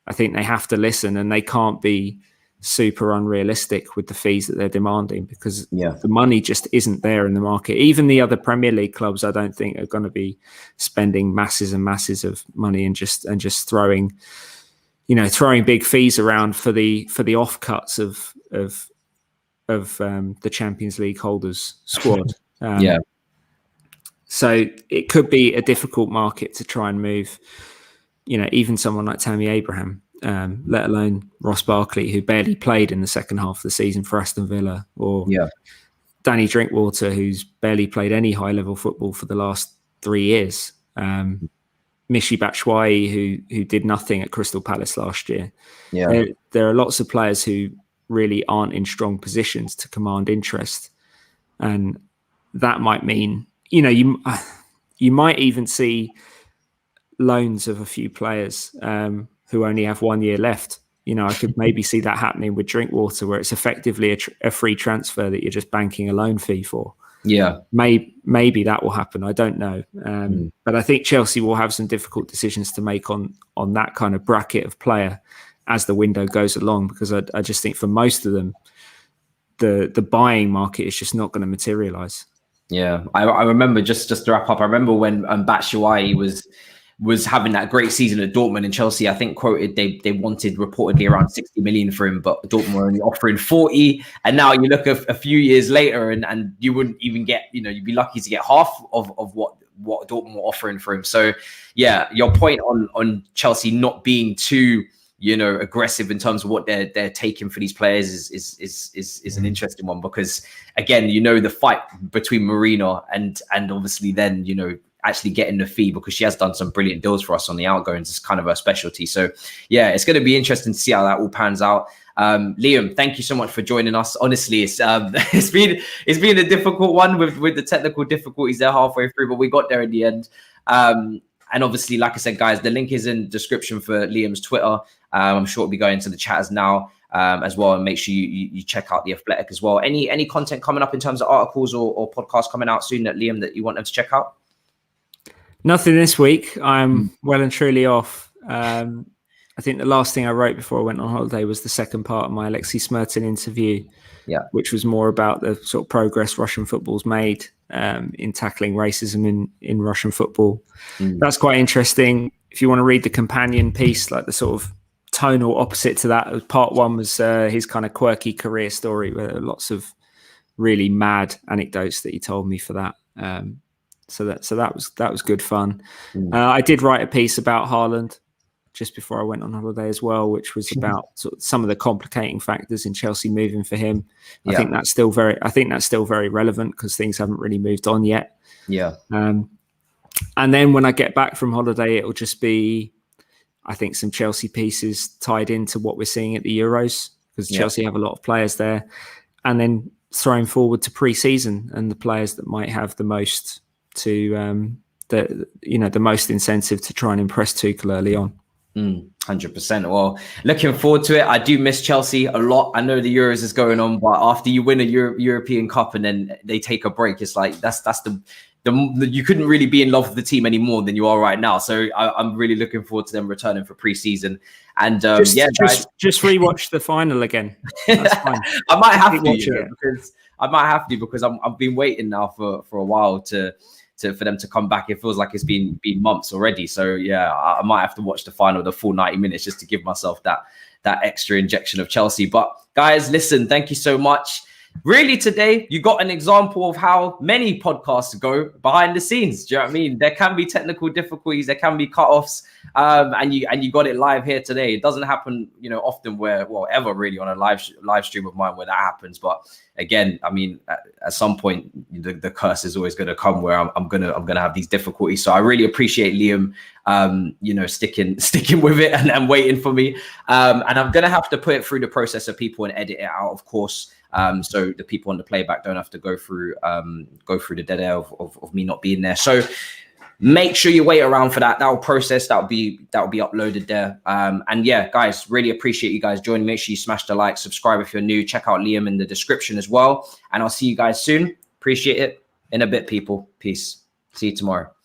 I think they have to listen, and they can't be super unrealistic with the fees that they're demanding, because the money just isn't there in the market. Even the other Premier League clubs, I don't think, are going to be spending masses and masses of money and just throwing big fees around for the offcuts of the Champions League holders squad. So it could be a difficult market to try and move, even someone like Tammy Abraham, let alone Ross Barkley, who barely played in the second half of the season for Aston Villa, or Danny Drinkwater, who's barely played any high-level football for the last 3 years. Michy Batshuayi, who did nothing at Crystal Palace last year. There are lots of players who really aren't in strong positions to command interest, and that might mean you might even see loans of a few players who only have 1 year left. I could maybe see that happening with Drinkwater, where it's effectively a free transfer that you're just banking a loan fee for. Maybe that will happen. I don't know. But I think Chelsea will have some difficult decisions to make on that kind of bracket of player as the window goes along, because I just think for most of them, the buying market is just not going to materialise. Yeah, I remember, just to wrap up, I remember when Batshuayi was having that great season at Dortmund, and Chelsea, I think, quoted they wanted reportedly around 60 million for him, but Dortmund were only offering 40. And now you look a few years later, and you wouldn't even get, you'd be lucky to get half of what Dortmund were offering for him. So yeah, your point on Chelsea not being too aggressive in terms of what they're taking for these players is an interesting one, because again, the fight between Marina and obviously then actually getting the fee, because she has done some brilliant deals for us on the outgoings. It's kind of her specialty. So yeah, it's going to be interesting to see how that all pans out. Liam, thank you so much for joining us. Honestly, it's been a difficult one with the technical difficulties there halfway through, but we got there in the end. And obviously, like I said, guys, the link is in the description for Liam's Twitter. I'm sure it'll be going to the chatters now as well. And make sure you check out The Athletic as well. Any content coming up in terms of articles or podcasts coming out soon that Liam, that you want them to check out? Nothing this week. I'm well and truly off. I think the last thing I wrote before I went on holiday was the second part of my Alexei Smirtin interview, which was more about the sort of progress Russian football's made in tackling racism in Russian football. That's quite interesting. If you want to read the companion piece, like the sort of tonal opposite to that, part one was his kind of quirky career story, where there were lots of really mad anecdotes that he told me for that. So that was good fun. I did write a piece about Haaland just before I went on holiday as well, which was about sort of some of the complicating factors in Chelsea moving for him. I think that's still very relevant, because things haven't really moved on yet. And then when I get back from holiday, it'll just be, I think some Chelsea pieces tied into what we're seeing at the Euros, because Chelsea have a lot of players there, and then throwing forward to pre-season and the players that might have the most the most incentive to try and impress Tuchel early on. 100%. Well, looking forward to it. I do miss Chelsea a lot. I know the Euros is going on, but after you win a European Cup and then they take a break, it's like that's the you couldn't really be in love with the team any more than you are right now. So I'm really looking forward to them returning for pre-season. And just rewatch the final again. That's fine. I might have to because I've been waiting now for a while for them to come back. It feels like it's been months already. So yeah, I might have to watch the final, the full 90 minutes, just to give myself that extra injection of Chelsea. But guys, listen, thank you so much. Really, today you got an example of how many podcasts go behind the scenes. Do you know what I mean? There can be technical difficulties, there can be cut-offs, and you got it live here today. It doesn't happen, often ever really on a live stream of mine where that happens. But again, I mean, at some point the curse is always going to come where I'm gonna have these difficulties. So I really appreciate Liam, sticking with it and waiting for me. And I'm gonna have to put it through the process of people and edit it out, of course. So the people on the playback don't have to go through the dead air of me not being there. So make sure you wait around for that. That'll be uploaded there. And yeah, guys, really appreciate you guys joining. Make sure you smash the like, subscribe if you're new. Check out Liam in the description as well. And I'll see you guys soon. Appreciate it. In a bit, people. Peace. See you tomorrow.